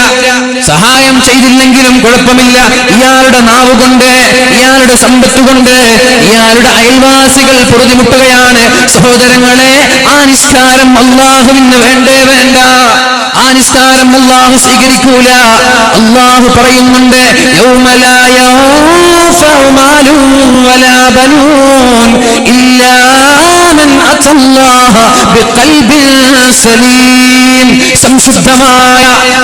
സഹായം ചെയ്തില്ലെങ്കിലും കുഴപ്പമില്ല, ഇയാളുടെ നാവ് കൊണ്ട്, ഇയാളുടെ സമ്പത്ത് കൊണ്ട് ഇയാളുടെ അയൽവാസികൾ പൊറുതിമുട്ടുകയാണ്. സഹോദരങ്ങളെ, ആ നിസ്കാരം അല്ലാഹുവിന് വേണ്ടേ വേണ്ട, ആ നിസ്കാരം അല്ലാഹു സ്വീകരിക്കൂല. അല്ലാഹു പറയുന്നുണ്ട്, യൗമ ലാ യൻഫഉ മാലു വലാ ബനൂൻ ഇല്ലാ മൻ അത്തല്ലാഹ ബിഖൽബിൻ സലീം. സംശുദ്ധമായ,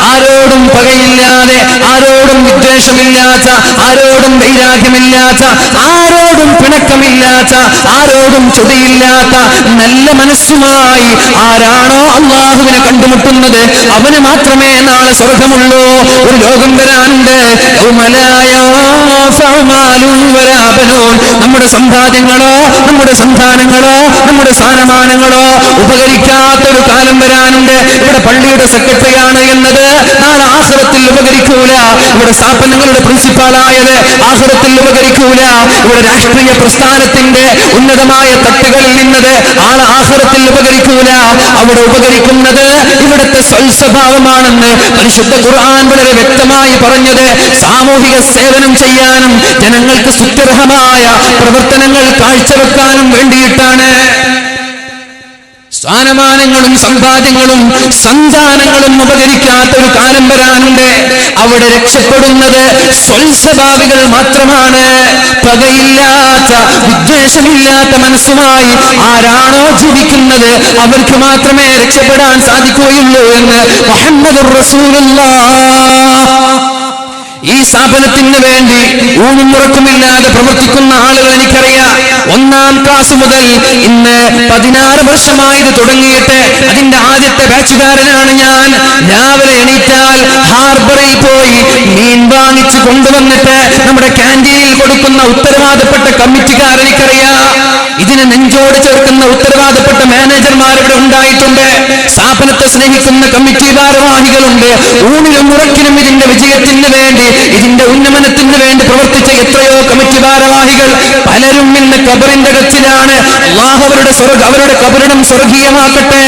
ആരോടും പകയില്ലാതെ, ആരോടും വിദ്വേഷമില്ലാത്ത, ആരോടും വൈരാഗ്യമില്ലാത്ത, ആരോടും പിണക്കമില്ലാത്ത, ആരോടും ചൊടിയില്ലാത്ത നല്ല മനസ്സുമായി ആരാണോ അല്ലാഹുവിനെ കണ്ടുമുട്ടുന്നത് അവന് മാത്രമേ നാളെ സ്വർഗമുള്ളൂ. ഒരു ലോകം വരാനുണ്ട്, നമ്മുടെ സമ്പാദ്യങ്ങളോ, നമ്മുടെ സന്താനങ്ങളോ, നമ്മുടെ സ്ഥാനമാനങ്ങളോ ഉപകരിക്കാത്തൊരു കാലം വരാനുണ്ട്. ഇവിടെ പള്ളിയുടെ സെക്രട്ടറിയാണ് എന്നത് നാളെ ആഖിറത്തിൽ ഉപകരിക്കൂല. ഇവിടെ സ്ഥാപനങ്ങളുടെ പ്രിൻസിപ്പാളായത് ആഖിറത്തിൽ ഉപകരിക്കൂല. ഇവിടെ രാഷ്ട്രീയ പ്രസ്ഥാനത്തിന്റെ ഉന്നതമായ തട്ടുകളിൽ നിന്നത് ആളെ ആഖിറത്തിൽ ഉപകരിക്കൂല. അവിടെ ഉപകരിക്കുന്നത് ഇവിടുത്തെ സ്വൽസ്വഭാവമാണെന്ന് പരിശുദ്ധ ഖുർആൻ വളരെ വ്യക്തമായി പറഞ്ഞത് സാമൂഹിക സേവനം ചെയ്യാനും ജനങ്ങൾക്ക് സ്തുത്യർഹമായ പ്രവർത്തനങ്ങൾ കാഴ്ചവെക്കാനും വേണ്ടിയിട്ടാണ്. സ്ഥാനമാനങ്ങളും സമ്പാദ്യങ്ങളും സന്താനങ്ങളും ഉപകരിക്കാത്ത ഒരു കാലം വരാനുണ്ട്. അവിടെ രക്ഷപ്പെടുന്നത് സ്വൽസ്വഭാവികൾ മാത്രമാണ്. പകയില്ലാത്ത, വിദ്വേഷമില്ലാത്ത മനസ്സുമായി ആരാണോ ജീവിക്കുന്നത് അവർക്ക് മാത്രമേ രക്ഷപ്പെടാൻ സാധിക്കുകയുള്ളൂ എന്ന് മുഹമ്മദുർ റസൂലുള്ളാഹ്. ഈ സ്ഥാപനത്തിന് വേണ്ടി ഊണും ഉറക്കമില്ലാതെ പ്രവർത്തിക്കുന്ന ആളുകൾ എനിക്കറിയാം. 1ാം ക്ലാസ് മുതൽ ഇന്ന് 16 വർഷമായത് തുടങ്ങിയിട്ട് അതിന്റെ ആദ്യത്തെ ബാച്ചുകാരനാണ് ഞാൻ. രാവിലെ എണീറ്റാൽ ഹാർബറിൽ പോയി മീൻ വാങ്ങിച്ചു കൊണ്ടുവന്നിട്ട് നമ്മുടെ ക്യാൻറ്റീനിൽ കൊടുക്കുന്ന ഉത്തരവാദപ്പെട്ട കമ്മിറ്റിക്കാർ എനിക്കറിയാം. ഇതിനെ നെഞ്ചോട് ചേർക്കുന്ന ഉത്തരവാദപ്പെട്ട മാനേജർമാർ ഇവിടെ ഉണ്ടായിട്ടുണ്ട്. സ്ഥാപനത്തെ സ്നേഹിക്കുന്ന കമ്മിറ്റി ഭാരവാഹികളുണ്ട്. ഊണിലും ഉറക്കിനും ഇതിന്റെ വിജയത്തിന് വേണ്ടി, ഇതിന്റെ ഉന്നമനത്തിന് വേണ്ടി പ്രവർത്തിച്ച എത്രയോ കമ്മിറ്റി ഭാരവാഹികൾ. പലരും ഇന്ന് ഖബറിന്റെ കച്ചിലാണ്. അല്ലാഹു അവരുടെ ഖബറിടം സ്വർഗീയമാക്കട്ടെ.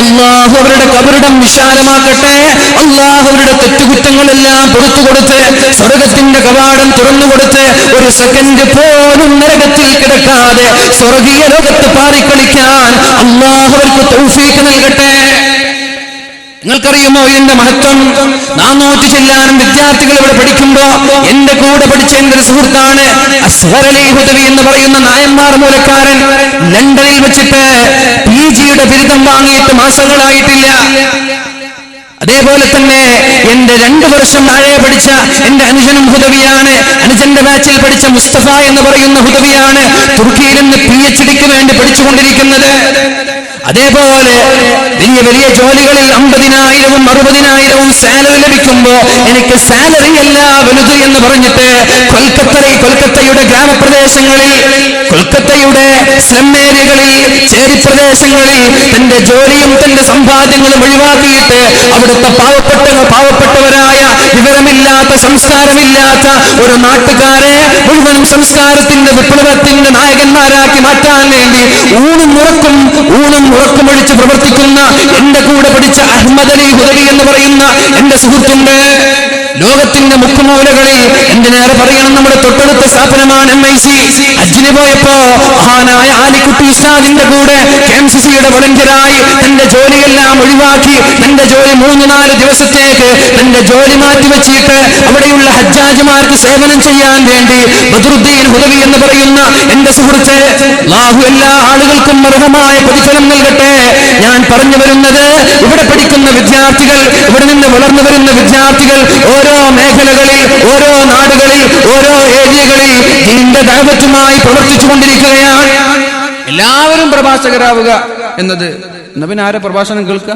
അല്ലാഹു അവരുടെ ഖബറിടം വിശാലമാക്കട്ടെ. അല്ലാഹു അവരുടെ തെറ്റുകുറ്റങ്ങളെല്ലാം പുറത്തു കൊടുത്ത് സ്വർഗത്തിന്റെ കവാടം തുറന്നുകൊടുത്ത് ഒരു സെക്കൻഡ് പോലും നരകത്തിൽ കിടക്കാതെ സ്വർഗീയ ലോകത്ത് പാറിക്കളിക്കാൻ അല്ലാഹു അവർക്ക് തൗഫീഖ് നൽകട്ടെ. നിങ്ങൾക്കറിയുമോ ഇതിന്റെ മഹത്വം? 400 ചെല്ലാനും വിദ്യാർത്ഥികൾ ഇവിടെ പഠിക്കുമ്പോ എന്റെ കൂടെ പഠിച്ച എന്റെ ഒരു സുഹൃത്താണ് അസ്ഹർ അലി ഹുദവി എന്ന് പറയുന്ന നായന്മാർ മൂലക്കാരൻ. ലണ്ടനിൽ വെച്ചിട്ട് PGയുടെ ബിരുദം വാങ്ങിയിട്ട് മാസങ്ങളായിട്ടില്ല. അതേപോലെ തന്നെ എന്റെ 2 വർഷം താഴെ പഠിച്ച എന്റെ അനുജനും ഹുദവിയാണ്. അനുജന്റെ ബാച്ചിൽ പഠിച്ച മുസ്തഫ എന്ന് പറയുന്ന ഹുദവിയാണ് തുർക്കിയിൽ നിന്ന് PhDക്ക് വേണ്ടി പഠിച്ചുകൊണ്ടിരിക്കുന്നത്. അതേപോലെ വലിയ വലിയ ജോലികളിൽ 50,000-ഉം 60,000-ഉം സാലറി ലഭിക്കുമ്പോ എനിക്ക് സാലറി അല്ല വലുത് എന്ന് പറഞ്ഞിട്ട് കൊൽക്കത്തയുടെ ഗ്രാമപ്രദേശങ്ങളിൽ, കൊൽക്കത്തയുടെ സ്ലം ഏരിയകളിൽ, ചേരി പ്രദേശങ്ങളിൽ തന്റെ ജോലിയും തന്റെ സമ്പാദ്യങ്ങളും ഒഴിവാക്കിയിട്ട് അവിടുത്തെ പാവപ്പെട്ടവരായ വിവരമില്ലാത്ത, സംസ്കാരമില്ലാത്ത ഒരു നാട്ടുകാരെ മുഴുവനും സംസ്കാരത്തിന്റെ വിപ്ലവത്തിന്റെ നായകന്മാരാക്കി മാറ്റാൻ വേണ്ടി ഊണും ഉറക്കുമൊഴിച്ച് പ്രവർത്തിക്കുന്ന എന്റെ കൂടെ പഠിച്ച അഹ്മദ് അലി ഹുദവി എന്ന് പറയുന്ന എന്റെ സുഹൃത്തുണ്ട്. ലോകത്തിന്റെ മുക്കുമൂലകളിൽ എന്തിനേറെ പറയണം, നമ്മുടെ തൊട്ടടുത്ത സ്ഥാപനമാണ് MIC. ഹജ്ജിന് പോയപ്പോ മഹാനായ ആലിക്കുട്ടി ഉസ്താദിന്റെ കൂടെ KMCCയുടെ വളണ്ടിയറായി തന്റെ ജോലിയെല്ലാം ഒഴിവാക്കി, തന്റെ ജോലി 3-4 ദിവസത്തേക്ക് തന്റെ ജോലി മാറ്റിവെച്ചിട്ട് അവിടെയുള്ള ഹജ്ജാജിമാർക്ക് സേവനം ചെയ്യാൻ വേണ്ടി ബദറുദ്ദീൻ ഹുദവി എന്ന് പറയുന്ന എന്റെ സുഹൃത്ത്, അല്ലാഹു എല്ലാ ആളുകൾക്കും അർഹമായ പ്രതിഫലം നൽകട്ടെ. ഞാൻ പറഞ്ഞു വരുന്നത്, ഇവിടെ പഠിക്കുന്ന വിദ്യാർത്ഥികൾ, ഇവിടെ നിന്ന് വളർന്നു വരുന്ന വിദ്യാർത്ഥികൾ ഓരോ മേഖലകളിൽ, ഓരോ നാടുകളിൽ, ഓരോ ഏരിയകളിൽ ദീനിന്റെ ദഅവത്തുമായി പ്രവർത്തിച്ചു കൊണ്ടിരിക്കുകയാണ്. എല്ലാവരും പ്രഭാഷകരാവുക എന്നത് പിന്നെ ആരെ പ്രഭാഷണം കേൾക്കുക?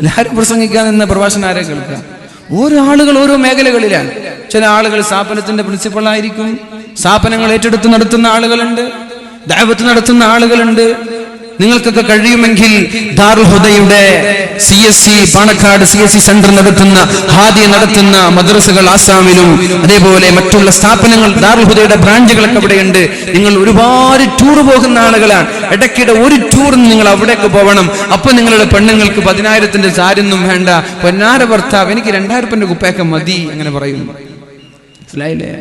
എല്ലാവരും പ്രസംഗിക്കാൻ എന്ന പ്രഭാഷണം ആരെ കേൾക്കുക? ഓരോ ആളുകൾ ഓരോ മേഖലകളിലാണ്. ചില ആളുകൾ സ്ഥാപനത്തിന്റെ പ്രിൻസിപ്പളായിരിക്കും, സ്ഥാപനങ്ങൾ ഏറ്റെടുത്ത് നടത്തുന്ന ആളുകളുണ്ട്, ദഅവത്ത് നടത്തുന്ന ആളുകളുണ്ട്. നിങ്ങൾക്കൊക്കെ കഴിയുമെങ്കിൽ ദാറുൽ ഹുദയുടെ CSC പാണക്കാട് CSC സെന്റർ നടത്തുന്ന, ഹാദിയ നടത്തുന്ന മദ്രസകൾ ആസാമിലും അതേപോലെ മറ്റുള്ള സ്ഥാപനങ്ങൾ, ദാറുൽ ഹുദയുടെ ബ്രാഞ്ചുകളൊക്കെ അവിടെയുണ്ട്. നിങ്ങൾ ഒരുപാട് ടൂർ പോകുന്ന ആളുകളാണ്. ഇടയ്ക്കിടെ ഒരു ടൂറിന് നിങ്ങൾ അവിടേക്ക് പോകണം. അപ്പൊ നിങ്ങളുടെ പെണ്ണുങ്ങൾക്ക് 10,000 സാരിയൊന്നും വേണ്ട, പൊന്നാര ഭർത്താവ് എനിക്ക് 2,000 കുപ്പയൊക്കെ മതി അങ്ങനെ പറയും. മനസ്സിലായില്ലേ?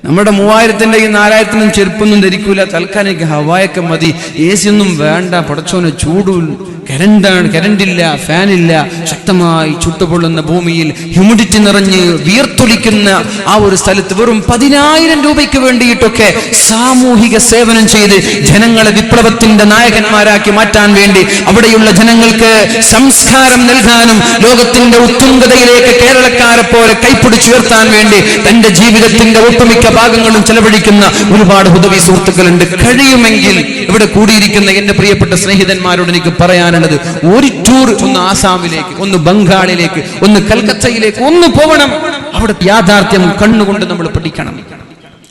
നമ്മുടെ 3,000 ഈ 4,000 ചെരുപ്പൊന്നും ധരിക്കൂല, തൽക്കാലം എനിക്ക് ഹവായൊക്കെ മതി, AC ഒന്നും വേണ്ട, പടച്ചോന് ചൂടും, കരണ്ടില്ല, ഫാനില്ല, ശക്തമായി ചുട്ടുപൊള്ളുന്ന ഭൂമിയിൽ ഹ്യൂമിഡിറ്റി നിറഞ്ഞ് വിയർത്തൊലിക്കുന്ന ആ ഒരു സ്ഥലത്ത് വെറും 10,000 രൂപയ്ക്ക് വേണ്ടിയിട്ടൊക്കെ സാമൂഹിക സേവനം ചെയ്ത് ജനങ്ങളെ വിപ്ലവത്തിന്റെ നായകന്മാരാക്കി മാറ്റാൻ വേണ്ടി, അവിടെയുള്ള ജനങ്ങൾക്ക് സംസ്കാരം നൽകാനും ലോകത്തിന്റെ ഉത്തുംഗതയിലേക്ക് കേരളക്കാരെ പോലെ കൈപ്പിടിച്ചുയർത്താൻ വേണ്ടി തന്റെ ജീവിതത്തിന്റെ ഒട്ടുമിക്ക ഭാഗങ്ങളും ചെലവഴിക്കുന്ന ഒരുപാട് ഹുദവി സുഹൃത്തുക്കളുണ്ട്. കഴിയുമെങ്കിൽ ഇവിടെ കൂടിയിരിക്കുന്ന എന്റെ പ്രിയപ്പെട്ട സ്നേഹിതന്മാരോട് എനിക്ക് പറയാനുള്ളത്, ഒരു ടൂർ ഒന്ന് ആസാമിലേക്ക്, ഒന്ന് ബംഗാളിലേക്ക്, ഒന്ന് കൽക്കത്തയിലേക്ക് ഒന്ന് പോകണം. അവിടെ യാഥാർത്ഥ്യം കണ്ണുകൊണ്ട് നമ്മൾ പഠിക്കണം.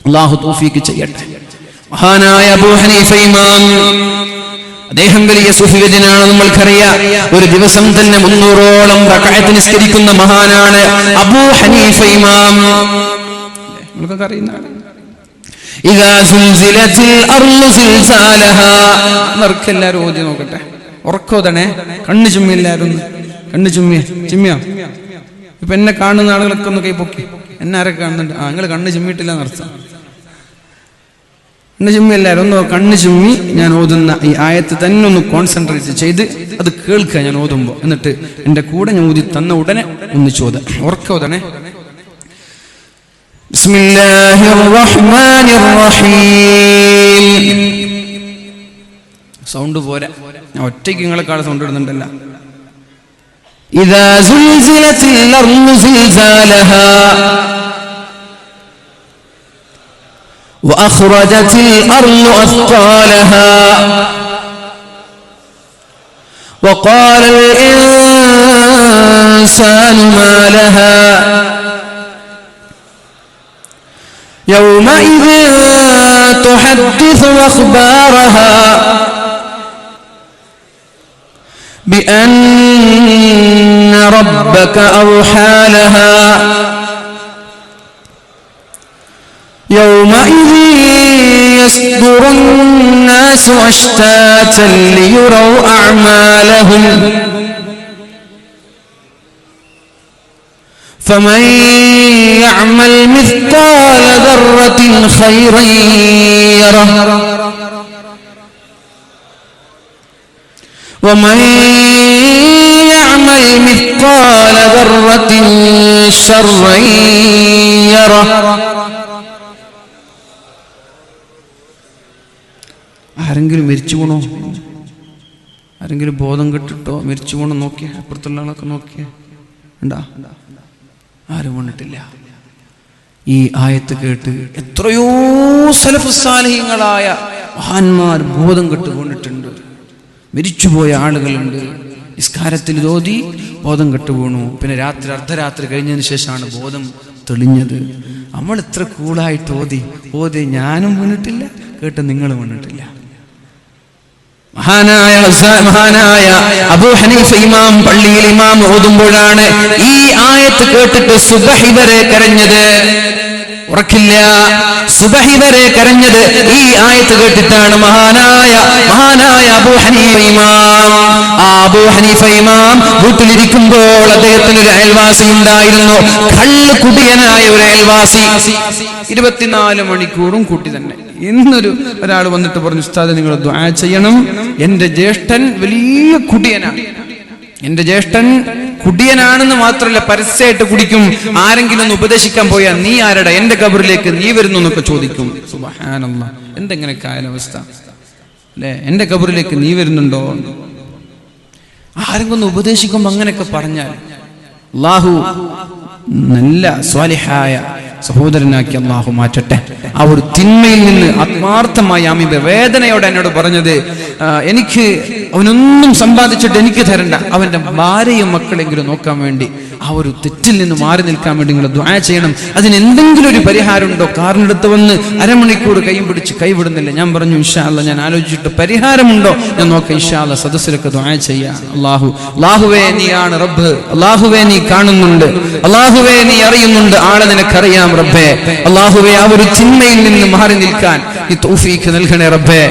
അല്ലാഹു തൗഫീഖ് ചെയ്യട്ടെ. മഹാനായ അബൂ ഹനീഫ ഇമാം, അദ്ദേഹം വലിയ സുഫിവര്യനാണ്, നമ്മൾക്കറിയാം. ഒരു ദിവസം തന്നെ 300ഓളം റക്അത്ത് നിസ്കരിക്കുന്ന മഹാനാണ് അബൂ ഹനീഫ ഇമാം. നിങ്ങൾക്കൊക്കെ അറിയുന്നതാണ്. ഇദാ സുൽസിലത്തിൽ അർളു സിൽസാലഹാ. എല്ലാവരും ഓതി നോക്കട്ടെ, ഉറക്കോതണേ, കണ്ണു ചുമ്മി, എല്ലാവരും കണ്ണു ചിമ്മിയോ? ഇപ്പൊ എന്നെ കാണുന്ന ആളുകളൊക്കെ ഒന്ന് കൈ പൊക്കി. എന്നെ ആരൊക്കെ കാണുന്നുണ്ട്? നിങ്ങൾ കണ്ണ് ചിമ്മിയിട്ടില്ല എന്നർത്ഥം. കണ്ണ് ചുമ്മി, എല്ലാവരും ഒന്ന് കണ്ണ് ചുമ്മി ഞാൻ ഓതുന്ന ഈ ആയത്ത് തന്നെ ഒന്ന് കോൺസെൻട്രേറ്റ് ചെയ്ത് അത് കേൾക്കുക ഞാൻ ഓതുമ്പോ. എന്നിട്ട് എന്റെ കൂടെ ഞാൻ ഊതി തന്ന ഉടനെ ഒന്ന് ചോദ ഉറക്കോതണേ. ബിസ്മില്ലാഹിർ റഹ്മാനിർ റഹീം. സൗണ്ട് പോരാ, ഞാൻ ഒറ്റയ്ക്ക് നിങ്ങളെക്കാൾ സൗണ്ട് ഇടുന്നുണ്ടല്ല. ഇദാ സുൽസിലത്തിൽ അർളു സിൽസാലഹാ വഅഖ്റജത്തിൽ അർളു അസ്ഖാലഹാ വഖാലൽ ഇൻസാനു മാ ലഹാ യൗമഇദിൻ തുഹദ്ദിസു അഖ്ബാറഹാ بأن ربك أوحى لها يومئذ يصدر الناس أشتاتا ليروا أعمالهم فمن يعمل مثقال ذرة خيرا يره ومن يعمل مثقال ذرة شرا يره. ആരെങ്കിലും മരിച്ചു പോണോ? ആരെങ്കിലും ബോധം കെട്ടിട്ടോ മരിച്ചു പോണോ നോക്കിയ? അപ്പുറത്തുള്ള ആളൊക്കെ നോക്കിയ ഉണ്ടാ? ആരും വന്നിട്ടില്ല. ഈ ആയത്ത് കേട്ട് എത്രയോ സലഫുസ് സാലിഹീങ്ങളായ മഹാന്മാർ ബോധം കെട്ട് കൊണ്ടിട്ടുണ്ട്. മരിച്ചുപോയ ആളുകളുണ്ട്. നിസ്കാരത്തിൽ ഓതി ബോധം കെട്ടു വീണു. പിന്നെ രാത്രി അർദ്ധരാത്രി കഴിഞ്ഞതിന് ശേഷമാണ് ബോധം തെളിഞ്ഞത്. നമ്മൾ ഇത്ര കൂളായിട്ട് ഓതി ഞാനും വീണിട്ടില്ല, കേട്ട് നിങ്ങളും വീണിട്ടില്ല. മഹാനായ അബൂ ഹനീഫ ഇമാം പള്ളിയിൽ ഇമാം ഓതുമ്പോഴാണ് ഈ ആയത്ത് കേട്ടിട്ട് സുബഹി വരെ കരഞ്ഞത്. ഉറക്കില്ല, സുബഹി വരെ കരഞ്ഞത് ഈ ആയത്ത് കേട്ടിട്ടാണ്. മഹാനായ അബൂ ഹനീഫ ഇമാം. ആ അബൂ ഹനീഫ ഇമാം വീട്ടിലിരിക്കുമ്പോൾ അദ്ദേഹത്തിന് ഒരു അയൽവാസി ഉണ്ടായിരുന്നു, കള്ള് കുടിയനായ ഒരു അയൽവാസി. 24 മണിക്കൂറും കൂട്ടി തന്നെ. ഇന്നൊരു ഒരാൾ വന്നിട്ട് പറഞ്ഞു, ഉസ്താദ് നിങ്ങൾ ദുആ ചെയ്യണം, എന്റെ ജ്യേഷ്ഠൻ വലിയ കുടിയനാണ്. എന്റെ ജ്യേഷ്ഠൻ കുടിയനാണെന്ന് മാത്രമല്ല പരസ്യമായിട്ട് കുടിക്കും. ആരെങ്കിലും ഒന്ന് ഉപദേശിക്കാൻ പോയാൽ നീ ആരടാ, എന്റെ ഖബറിലേക്ക് നീ വരുന്നു എന്നൊക്കെ ചോദിക്കും. സുബ്ഹാനല്ലാഹ്, എന്തെങ്ങനെയൊക്കെ ആയ അവസ്ഥ അല്ലെ? എന്റെ ഖബറിലേക്ക് നീ വരുന്നുണ്ടോ? ആരെങ്കിലും ഒന്ന് ഉപദേശിക്കുമ്പോ അങ്ങനെയൊക്കെ പറഞ്ഞാൽ അല്ലാഹു നല്ല സ്വാലിഹായ സഹോദരനാക്കി അല്ലാഹു മാറ്റട്ടെ. ആ ഒരു തിന്മയിൽ നിന്ന് ആത്മാർത്ഥമായി ആമീൻ വേദനയോടെ എന്നോട് പറഞ്ഞത്, എനിക്ക് അവനൊന്നും സമ്പാദിച്ചിട്ട് എനിക്ക് തരണ്ട, അവന്റെ ഭാര്യയും മക്കളെങ്കിലും നോക്കാൻ വേണ്ടി ആ ഒരു തെറ്റിൽ നിന്ന് മാറി നിൽക്കാൻ വേണ്ടി നിങ്ങൾ ദുആ ചെയ്യണം. അതിന് എന്തെങ്കിലും ഒരു പരിഹാരമുണ്ടോ? കാറിനടുത്ത് വന്ന് അരമണിക്കൂർ കൈ പിടിച്ച് കൈവിടുന്നില്ല. ഞാൻ പറഞ്ഞു ഇൻഷാ അല്ലാഹ് ഞാൻ ആലോചിച്ചിട്ട് പരിഹാരമുണ്ടോ ഞാൻ നോക്കാം. ഇൻഷാ അല്ലാഹ് സദസ്സിലൊക്കെ ദുആ ചെയ്യാം. അല്ലാഹുവേ നീയാണ് റബ്ബ്, അല്ലാഹുവേ നീ കാണുന്നുണ്ട്, അല്ലാഹുവേ നീ അറിയുന്നുണ്ട്, ആളെ നിനക്കറിയാം റബ്ബേ. അല്ലാഹുവേ ആ ഒരു ചിന്മയിൽ നിന്ന് മാറി നിൽക്കാൻ നീ തൗഫീഖ് നൽകണേ റബ്ബേ.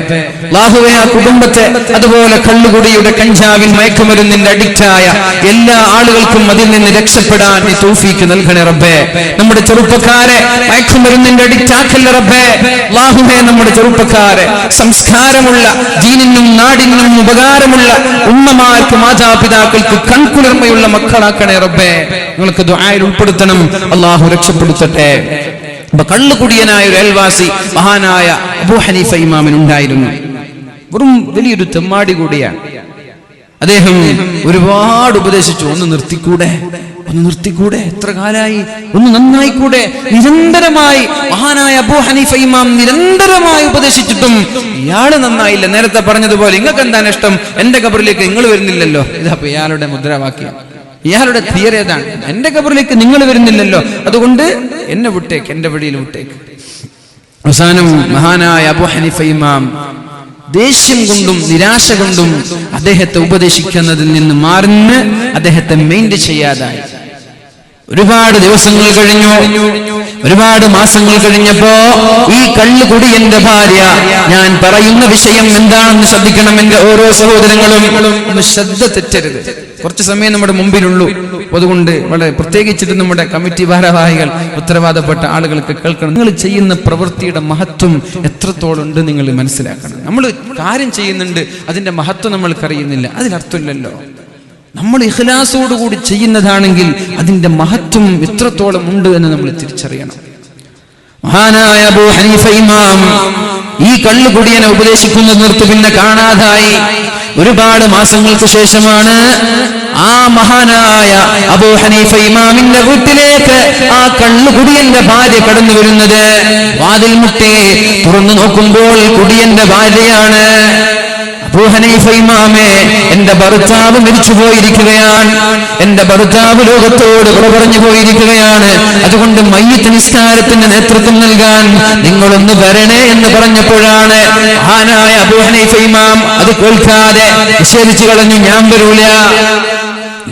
അല്ലാഹുവേ ആ കുടുംബത്തെ, അതുപോലെ കള്ളുകുടിയുടെ കഞ്ചാവിൻ മയക്കുമരുന്നിന്റെ അഡിക്റ്റായ എല്ലാ ആളുകൾക്കും അതിൽ നിന്ന് രക്ഷപ്പെടാൻ നീ തൗഫീഖ് നൽകണേ റബ്ബേ. നമ്മുടെ ചെറുപ്പക്കാരെ മയക്കുമരുന്നിന്റെ അഡിക്റ്റാക്കല്ല റബ്ബേ. അല്ലാഹുവേ നമ്മുടെ ചെറുപ്പക്കാരെ സംസ്കാരമുള്ള, ദീനിനും നാടിനും ഉപകാരമുള്ള ഉമ്മമാർക്ക്, മാതാപിതാക്കൾക്ക് കൺകുളിർമയുള്ള മക്കളാക്കണേ റബ്ബേ. നിങ്ങൾക്ക് ദുആയിൽ ഉൾപ്പെടുത്തണം. അല്ലാഹു രക്ഷപ്പെടുത്തട്ടെ. കള്ളുകുടിയനായ ഒരു അയൽവാസി മഹാനായ അബൂ ഹനീഫ ഇമാമിനുണ്ടായിരുന്നു. വെറും വലിയൊരു തെമ്മാടി കൂടിയാണ്. അദ്ദേഹം ഒരുപാട് ഉപദേശിച്ചു. ഒന്ന് നിർത്തിക്കൂടെ, എത്ര കാലായി, ഒന്ന് നന്നായിക്കൂടെ. നിരന്തരമായി മഹാനായ അബൂ ഹനീഫ ഇമാം നിരന്തരമായി ഉപദേശിച്ചിട്ടും ഇയാള് നന്നായില്ല. നേരത്തെ പറഞ്ഞതുപോലെ നിങ്ങൾക്ക് എന്താണ് ഇഷ്ടം, എന്റെ ഖബറിലേക്ക് നിങ്ങൾ വരുന്നില്ലല്ലോ. ഇതപ്പോ ഇയാളുടെ മുദ്രാവാക്യം, ഇയാളുടെ തിയറി ഏതാണ്? എന്റെ ഖബറിലേക്ക് നിങ്ങൾ വരുന്നില്ലല്ലോ, അതുകൊണ്ട് എന്നെ വിട്ടേക്ക്, എന്റെ വഴിയിൽ വിട്ടേക്ക്. അവസാനം മഹാനായ അബൂ ഹനീഫ ഇമാം ദേഷ്യം കൊണ്ടും നിരാശ കൊണ്ടും അദ്ദേഹത്തെ ഉപദേശിക്കുന്നതിൽ നിന്ന് മാറുന്ന, അദ്ദേഹത്തെ മെയിൻറ്റെയിൻ ചെയ്യാതായി. ഒരുപാട് ദിവസങ്ങൾ കഴിഞ്ഞു, ഒരുപാട് മാസങ്ങൾ കഴിഞ്ഞപ്പോ ഈ കള്ളുകുടിയന്റെ ഭാര്യ, ഞാൻ പറയുന്ന വിഷയം എന്താണെന്ന് ശ്രദ്ധിക്കണം എന്റെ ഓരോ സഹോദരങ്ങളും, ഒന്ന് ശ്രദ്ധ തെറ്റരുത്. കുറച്ച് സമയം നമ്മുടെ മുമ്പിലുള്ളൂ, അതുകൊണ്ട് വളരെ പ്രത്യേകിച്ചിട്ട് നമ്മുടെ കമ്മിറ്റി ഭാരവാഹികൾ, ഉത്തരവാദപ്പെട്ട ആളുകൾക്ക് കേൾക്കണം. നിങ്ങൾ ചെയ്യുന്ന പ്രവൃത്തിയുടെ മഹത്വം എത്രത്തോളം ഉണ്ട് നിങ്ങൾ മനസ്സിലാക്കണം. നമ്മൾ കാര്യം ചെയ്യുന്നുണ്ട്, അതിന്റെ മഹത്വം നമ്മൾക്കറിയുന്നില്ല, അതിനർത്ഥമില്ലല്ലോ. നമ്മൾ ഇഖ്ലാസോടുകൂടി ചെയ്യുന്നതാണെങ്കിൽ അതിന്റെ മഹത്വം എത്രത്തോളം ഉണ്ട് എന്ന് നമ്മൾ തിരിച്ചറിയണം. മഹാനായ അബൂ ഹനീഫ ഇമാം ഈ കള്ളുകുടിയനെ ഉപദേശിക്കുന്നത് നിർത്തി പിന്നെ കാണാതായി. ഒരുപാട് മാസങ്ങൾക്ക് ശേഷമാണ് ആ മഹാനായ അബൂ ഹനീഫ ഇമാമിന്റെ വീട്ടിലേക്ക് ആ കള്ളുകുടിയന്റെ ഭാര്യ കടന്നു വരുന്നത്. വാതിൽ മുട്ടി തുറന്നു നോക്കുമ്പോൾ കുടിയന്റെ ഭാര്യയാണ്. അബൂ ഹനീഫ ഇമാമേ, എന്റെ ഭർത്താവ് മരിച്ചു പോയിരിക്കുകയാണ്, എന്റെ ഭർത്താവ് ലോകത്തോട് പറഞ്ഞു പോയിരിക്കുകയാണ്, അതുകൊണ്ട് മയ്യിത്ത് നിസ്കാരത്തിന് നേതൃത്വം നൽകാൻ നിങ്ങളൊന്ന് വരണേ എന്ന് പറഞ്ഞപ്പോഴാണ് മഹാനായ അബൂ ഹനീഫ ഇമാം അത് കേൾക്കാതെ നിഷേധിച്ചു കളഞ്ഞു.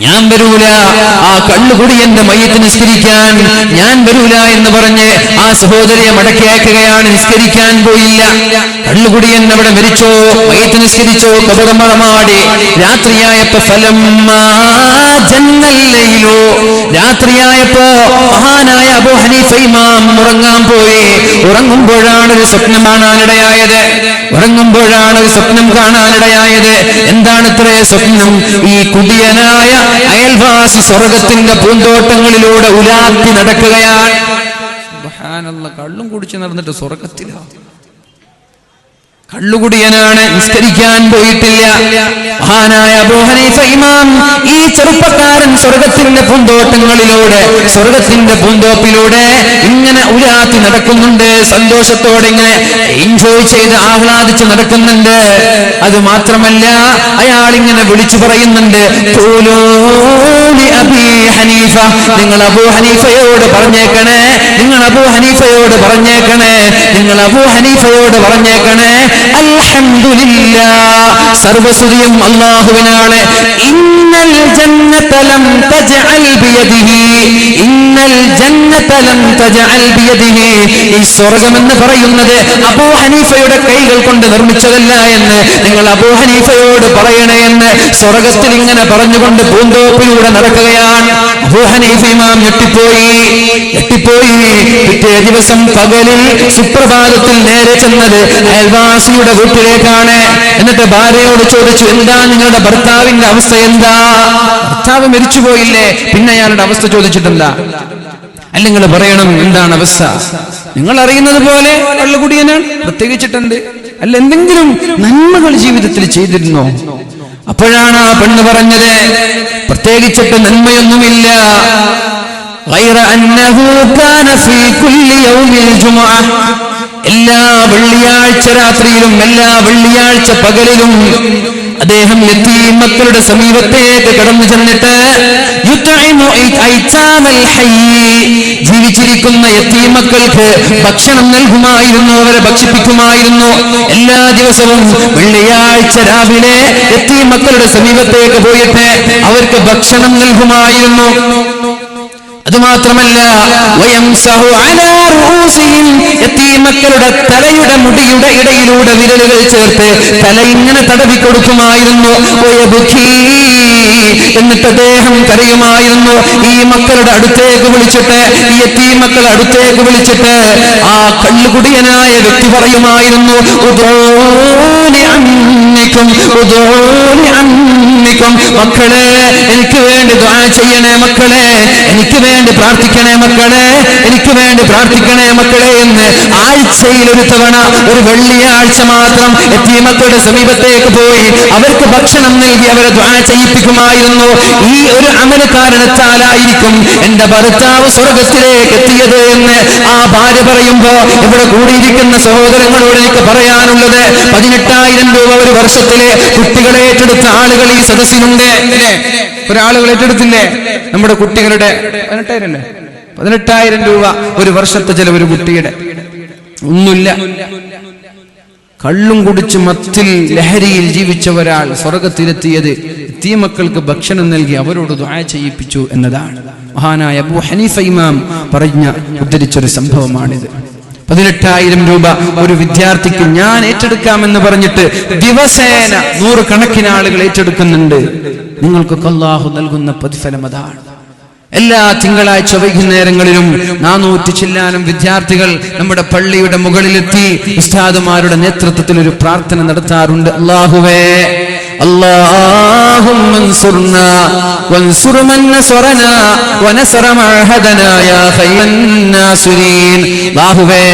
ഞാൻ വരൂല, ആ കള്ളുകുടിയന്റെ മയ്യിത്ത് നിസ്കരിക്കാൻ ഞാൻ വരൂല എന്ന് പറഞ്ഞ് ആ സഹോദരിയെ മടക്കി അയക്കുകയാണ്. നിസ്കരിക്കാൻ പോയില്ല. കള്ളുകുടിയൻ അവിടെ മരിച്ചോ, മയ്യിത്ത് നിസ്കരിച്ചോ, കബറമറമാടി. രാത്രിയായപ്പോ രാത്രിയായപ്പോ മഹാനായ അബൂ ഹനീഫ ഇമാം ഉറങ്ങാൻ പോയി. ഉറങ്ങുമ്പോഴാണ് ഒരു സ്വപ്നം കാണാനിടയായത്. എന്താണ് ഇത്രേ സ്വപ്നം? ഈ കുടിയനായ അയൽവാസി സ്വർഗത്തിന്റെ പൂന്തോട്ടങ്ങളിലൂടെ ഉലാത്തി നടക്കുകയാണ്. സുബ്ഹാനല്ലാഹ്, കള്ളും കുടിച്ച് നടന്നിട്ട് സ്വർഗത്തിലോ? കള്ളുകുടിയനാണ്, നിസ്കരിക്കാൻ പോയിട്ടില്ല. മഹാനായ അബൂ ഹനീഫ ഇമാം ഈ ചെറുപ്പക്കാരൻ സ്വർഗത്തിന്റെ പൂന്തോട്ടങ്ങളിലൂടെ, സ്വർഗത്തിന്റെ പൂന്തോപ്പിലൂടെ ഇങ്ങനെ ഉലാത്തി നടക്കുന്നുണ്ട്. സന്തോഷത്തോടെ ഇങ്ങനെ എൻജോയ് ചെയ്ത് ആഹ്ലാദിച്ച് നടക്കുന്നുണ്ട്. അത് മാത്രമല്ല, അയാൾ ഇങ്ങനെ വിളിച്ചു പറയുന്നുണ്ട്, നിങ്ങൾ അബൂ ഹനീഫയോട് പറഞ്ഞേക്കണേ, അൽഹംദുലില്ലാഹ്, സർവസ്തുതിയും അല്ലാഹുവിനാണ്. ഇന്നൽ ജന്നത ലം തജ്അൽ ബിയദിഹി, ഈ സ്വർഗം എന്ന് പറയുന്നത് അബൂ ഹനീഫയുടെ കൈകൾ കൊണ്ട് നിർമ്മിച്ചതല്ല എന്ന് നിങ്ങൾ അബൂ ഹനീഫയോട് പറയണേ എന്ന് സ്വർഗത്തിൽ ഇങ്ങനെ പറഞ്ഞുകൊണ്ട് പൂന്തോപ്പിലൂടെ നടക്കുകയാണ്. അബൂ ഹനീഫ ഇമാം ഞെട്ടിപ്പോയി. പിറ്റേ ദിവസം പകലിൽ സുപ്രഭാതത്തിൽ നേരെ ചെന്നത് അയൽവാസിയുടെ വീട്ടിലേക്കാണ്. എന്നിട്ട് ഭാര്യയോട് ചോദിച്ചു, എന്താ നിങ്ങളുടെ ഭർത്താവിന്റെ അവസ്ഥ എന്താ? ഭർത്താവ് മരിച്ചുപോയില്ലേ, പിന്നെ അയാളുടെ അവസ്ഥ ചോദിച്ചിട്ടെന്താ? അല്ല, നിങ്ങൾ പറയണം എന്താണ് അവസ്ഥ. നിങ്ങൾ അറിയുന്നത് പോലെ കള്ളുകുടിയനാണ്, പ്രത്യേകിച്ചിട്ടുണ്ട്. അല്ല, എന്തെങ്കിലും നന്മകൾ ജീവിതത്തിൽ ചെയ്തിരുന്നോ? അപ്പോഴാണ് ആ പെണ്ണ് പറഞ്ഞത്, പ്രത്യേകിച്ചിട്ട് നന്മയൊന്നുമില്ല. എല്ലാ വെള്ളിയാഴ്ച രാത്രിയിലും എല്ലാ വെള്ളിയാഴ്ച പകലിലും അദ്ദേഹം യതീം മക്കളുടെ സമീപത്തേക്ക് കടന്നു ചെന്നിട്ട് ജീവിച്ചിരിക്കുന്ന യതീം മക്കൾക്ക് ഭക്ഷണം നൽകുമായിരുന്നു, അവരെ ഭക്ഷിപ്പിക്കുമായിരുന്നു. എല്ലാ ദിവസവും വെള്ളിയാഴ്ച രാവിലെ യതീം മക്കളുടെ സമീപത്തേക്ക് പോയിട്ട് അവർക്ക് ഭക്ഷണം നൽകുമായിരുന്നു. അതുമാത്രമല്ല യതീമക്കളുടെ തലയുടെ മുടിയുടെ ഇടയിലൂടെ വിരലുകൾ ചേർത്ത് തല ഇങ്ങനെ തടവി കൊടുക്കുമായിരുന്നു. എന്നിട്ട് അദ്ദേഹം കരയുമായിരുന്നു. ഈ മക്കളുടെ അടുത്തേക്ക് വിളിച്ചിട്ട്, ഈ യതീമക്കളുടെ അടുത്തേക്ക് വിളിച്ചിട്ട് ആ കള്ളുകുടിയനായ വ്യക്തി പറയുമായിരുന്നു, മക്കളെ എനിക്ക് വേണ്ടി ദുആ ചെയ്യണേ, മക്കളെ എനിക്ക് വേണ്ടി പ്രാർത്ഥിക്കണേ, മക്കളെ എനിക്ക് വേണ്ടി പ്രാർത്ഥിക്കണേ മക്കളെ എന്ന് ആഴ്ചയിൽ ഒരു തവണ, ഒരു വെള്ളിയാഴ്ച മാത്രം യതീമക്കളുടെ സമീപത്തേക്ക് പോയി അവർക്ക് ഭക്ഷണം നൽകി അവരെ ദുആ ചെയ്യിപ്പിക്കുമായിരുന്നു. ഈ ഒരു അമല് കാരണത്താലായിരിക്കും എന്റെ ഭർത്താവ് സ്വർഗത്തിലേക്ക് എത്തിയത് എന്ന് ആ ഭാര്യ പറയുമ്പോ ഇവിടെ കൂടിയിരിക്കുന്ന സഹോദരങ്ങളോട് എനിക്ക് പറയാനുള്ളത്, 18,000 രൂപ ഒരു വർഷത്തിലെ കുട്ടികളെ ഏറ്റെടുത്ത ആളുകൾ ഈ സദസ്സിലുണ്ട്. ഒരാളുകൾ ഏറ്റെടുത്തില്ലേ നമ്മുടെ കുട്ടികളുടെ? 18,000 രൂപ ഒരു വർഷത്തെ ചെലവ് ഒരു കുട്ടിയുടെ. ഒന്നുമില്ല, കള്ളും കുടിച്ച് മത്തിൽ ലഹരിയിൽ ജീവിച്ച ഒരാൾ സ്വർഗത്തിലെത്തിയത് യതീമക്കൾക്ക് ഭക്ഷണം നൽകി അവരോട് ദുആ ചെയ്യിപ്പിച്ചു എന്നതാണ്. മഹാനായ അബൂ ഹനീഫ ഇമാം ഉദ്ധരിച്ചൊരു സംഭവമാണിത്. 18,000 രൂപ ഒരു വിദ്യാർത്ഥിക്ക് ഞാൻ ഏറ്റെടുക്കാമെന്ന് പറഞ്ഞിട്ട് ദിവസേന 100 കണക്കിന് ആളുകൾ ഏറ്റെടുക്കുന്നുണ്ട്. നിങ്ങൾക്കൊക്കെ അല്ലാഹു നൽകുന്ന പ്രതിഫലം അതാണ്. എല്ലാ തിങ്കളാഴ്ച വൈകുന്നേരങ്ങളിലും 400 ചില്ലാനം വിദ്യാർത്ഥികൾ നമ്മുടെ പള്ളിയുടെ മുകളിലെത്തി ഉസ്താദുമാരുടെ നേതൃത്വത്തിൽ ഒരു പ്രാർത്ഥന നടത്താറുണ്ട്. അല്ലാഹുവേ, اللهم انصرنا وانصر من نصرنا ونصر معهدنا يا خير الناصرين. അല്ലാഹുവേ,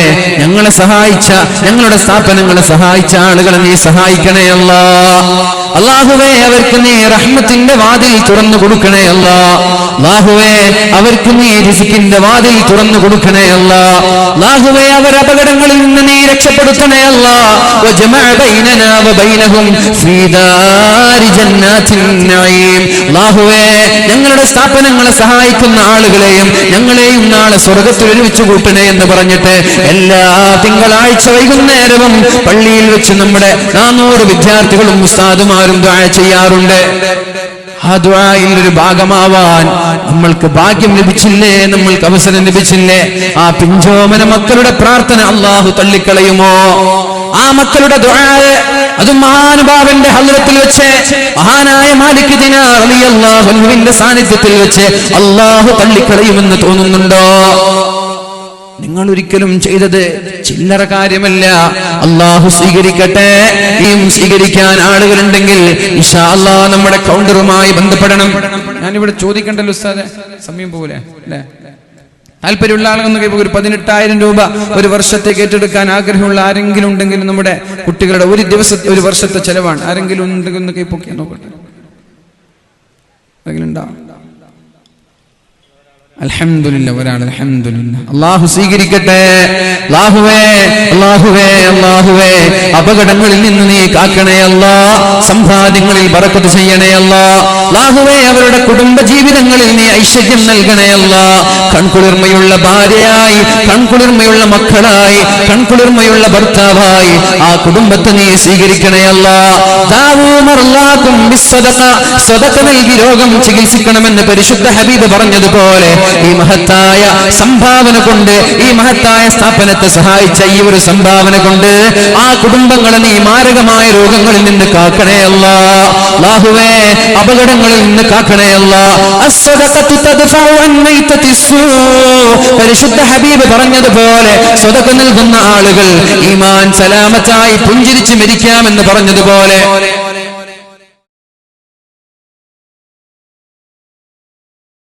ഞങ്ങളെ സഹായിച്ച, ഞങ്ങളുടെ സ്ഥാപനങ്ങളെ സഹായിച്ച ആളുകളെ നീ സഹായിക്കണേ അല്ലാഹ്. അല്ലാഹുവേ, അവർക്ക് നീ റഹ്മത്തിന്റെ വാതിൽ തുറന്നു കൊടുക്കണേ അല്ലാഹ്. അല്ലാഹുവേ, അവർക്ക് നീ റിസ്കിന്റെ വാതിൽ തുറന്നു കൊടുക്കണേ അല്ലാഹ്. അല്ലാഹുവേ, അവർ അപകടങ്ങളിൽ നിന്ന് നീ രക്ഷപ്പെടുത്തണേ അല്ലാഹ്. വജമഅ ബൈനനാ വബൈനഹും ഫീ ദാരി ജന്നാത്തിൻ നഈം. അല്ലാഹുവേ, ഞങ്ങളുടെ സ്ഥാപനങ്ങളെ സഹായിക്കുന്ന ആളുകളെയും ഞങ്ങളെയും നാളെ സ്വർഗ്ഗത്തിൽ ഒരുമിച്ച് കൂട്ടണേ എന്ന് പറഞ്ഞിട്ട് എല്ലാ തിങ്കളാഴ്ച വൈകുന്നേരവും പള്ളിയിൽ വെച്ച് നമ്മുടെ 400 വിദ്യാർത്ഥികളും ഉസ്താദുമാരും ദുആ ചെയ്യാറുണ്ട്. ആ ദുആയിൽ ഒരു ഭാഗമാവാൻ നമ്മൾക്ക് ഭാഗ്യം ലഭിച്ചില്ലേ, നമ്മൾക്ക് അവസരം ലഭിച്ചില്ലേ? ആ പിഞ്ചോമന മക്കളുടെ പ്രാർത്ഥന അല്ലാഹു തള്ളിക്കളയുമോ? ആ മക്കളുടെ ദുആ, അതും മഹാനുഭാവന്റെ ഹദ്റത്തിൽ വെച്ച്, മഹാനായ മാലിക് ദിനാർ റളിയല്ലാഹു അൻഹുവിന്റെ സാന്നിധ്യത്തിൽ വെച്ച് അല്ലാഹു തള്ളിക്കളയുമെന്ന് തോന്നുന്നുണ്ടോ? നിങ്ങൾ ഒരിക്കലും ചെയ്തത് ചില്ലറ കാര്യമല്ല. അല്ലാഹു സ്വീകരിക്കട്ടെ. ഇനിയും സ്വീകരിക്കാൻ ആളുകളുണ്ടെങ്കിൽ ഇൻഷാ അല്ലാഹ് നമ്മുടെ കൗണ്ടറുമായി ബന്ധപ്പെടണം. ഞാനിവിടെ ചോദിക്കണ്ടല്ലോ ഉസ്താദെ, സമയം പോലെ അല്ലേ? താല്പര്യമുള്ള ആളുകൾ ഒരു 18,000 രൂപ ഒരു വർഷത്തേക്ക് ഏറ്റെടുക്കാൻ ആഗ്രഹമുള്ള ആരെങ്കിലും ഉണ്ടെങ്കിൽ നമ്മുടെ കുട്ടികളുടെ ഒരു ദിവസത്തെ, ഒരു വർഷത്തെ ചെലവാണ്. ആരെങ്കിലും ഉണ്ടെങ്കിൽ ഒന്ന് കൈപ്പൊക്കെ നോക്കട്ടെ. ആരെങ്കിലും ഉണ്ടോ? അൽഹംദുലില്ലാ, ഒരാൾ. അൽഹംദുലില്ലാ, അല്ലാഹു സ്വീകരിക്കട്ടെ. അല്ലാഹുവേ, അല്ലാഹുവേ, അല്ലാഹുവേ, അപകടങ്ങളിൽ നിന്ന് നീ കാക്കണേ അല്ലാഹ്. സമ്പാദ്യങ്ങളിൽ ബറക്കത്ത് ചെയ്യണേ അല്ലാഹ്. അല്ലാഹുവേ, അവരുടെ കുടുംബ ജീവിതങ്ങളിൽ നീ ഐശ്വര്യം നൽകണേ അല്ലാഹ്. കൺകുളിർമയുള്ള ഭാര്യയായി, കൺകുളിർമയുള്ള മക്കളായി, കൺകുളിർമയുള്ള ഭർത്താവായി ആ കുടുംബത്തെ നീ സ്വീകരിക്കണേ അല്ലാഹ്. സദഖ നൽകി രോഗം ചികിത്സിക്കണമെന്ന് പരിശുദ്ധ ഹബീബ് പറഞ്ഞതുപോലെ ഈ മഹത്തായ സംഭാവന കൊണ്ട്, ഈ മഹത്തായ സ്ഥാപനത്തെ സഹായിച്ച ഈ ഒരു സംഭാവന കൊണ്ട് ആ കുടുംബങ്ങളെ നീ മാരകമായ രോഗങ്ങളിൽ നിന്ന് കാക്കണേ അല്ലാഹ്. അല്ലാഹുവേ, അപകടങ്ങളിൽ നിന്ന് കാക്കണേ അല്ലാഹ്. അസ്സദഖതു തദ്ഫഉ അൻ മൈതതിസ്സൂ. പരിശുദ്ധ ഹബീബ് പറഞ്ഞതുപോലെ സദഖ നൽകുന്ന ആളുകൾ ഈമാൻ സലാമത്തായി പുഞ്ചിരിച്ച് മരിക്കാമെന്ന് പറഞ്ഞതുപോലെ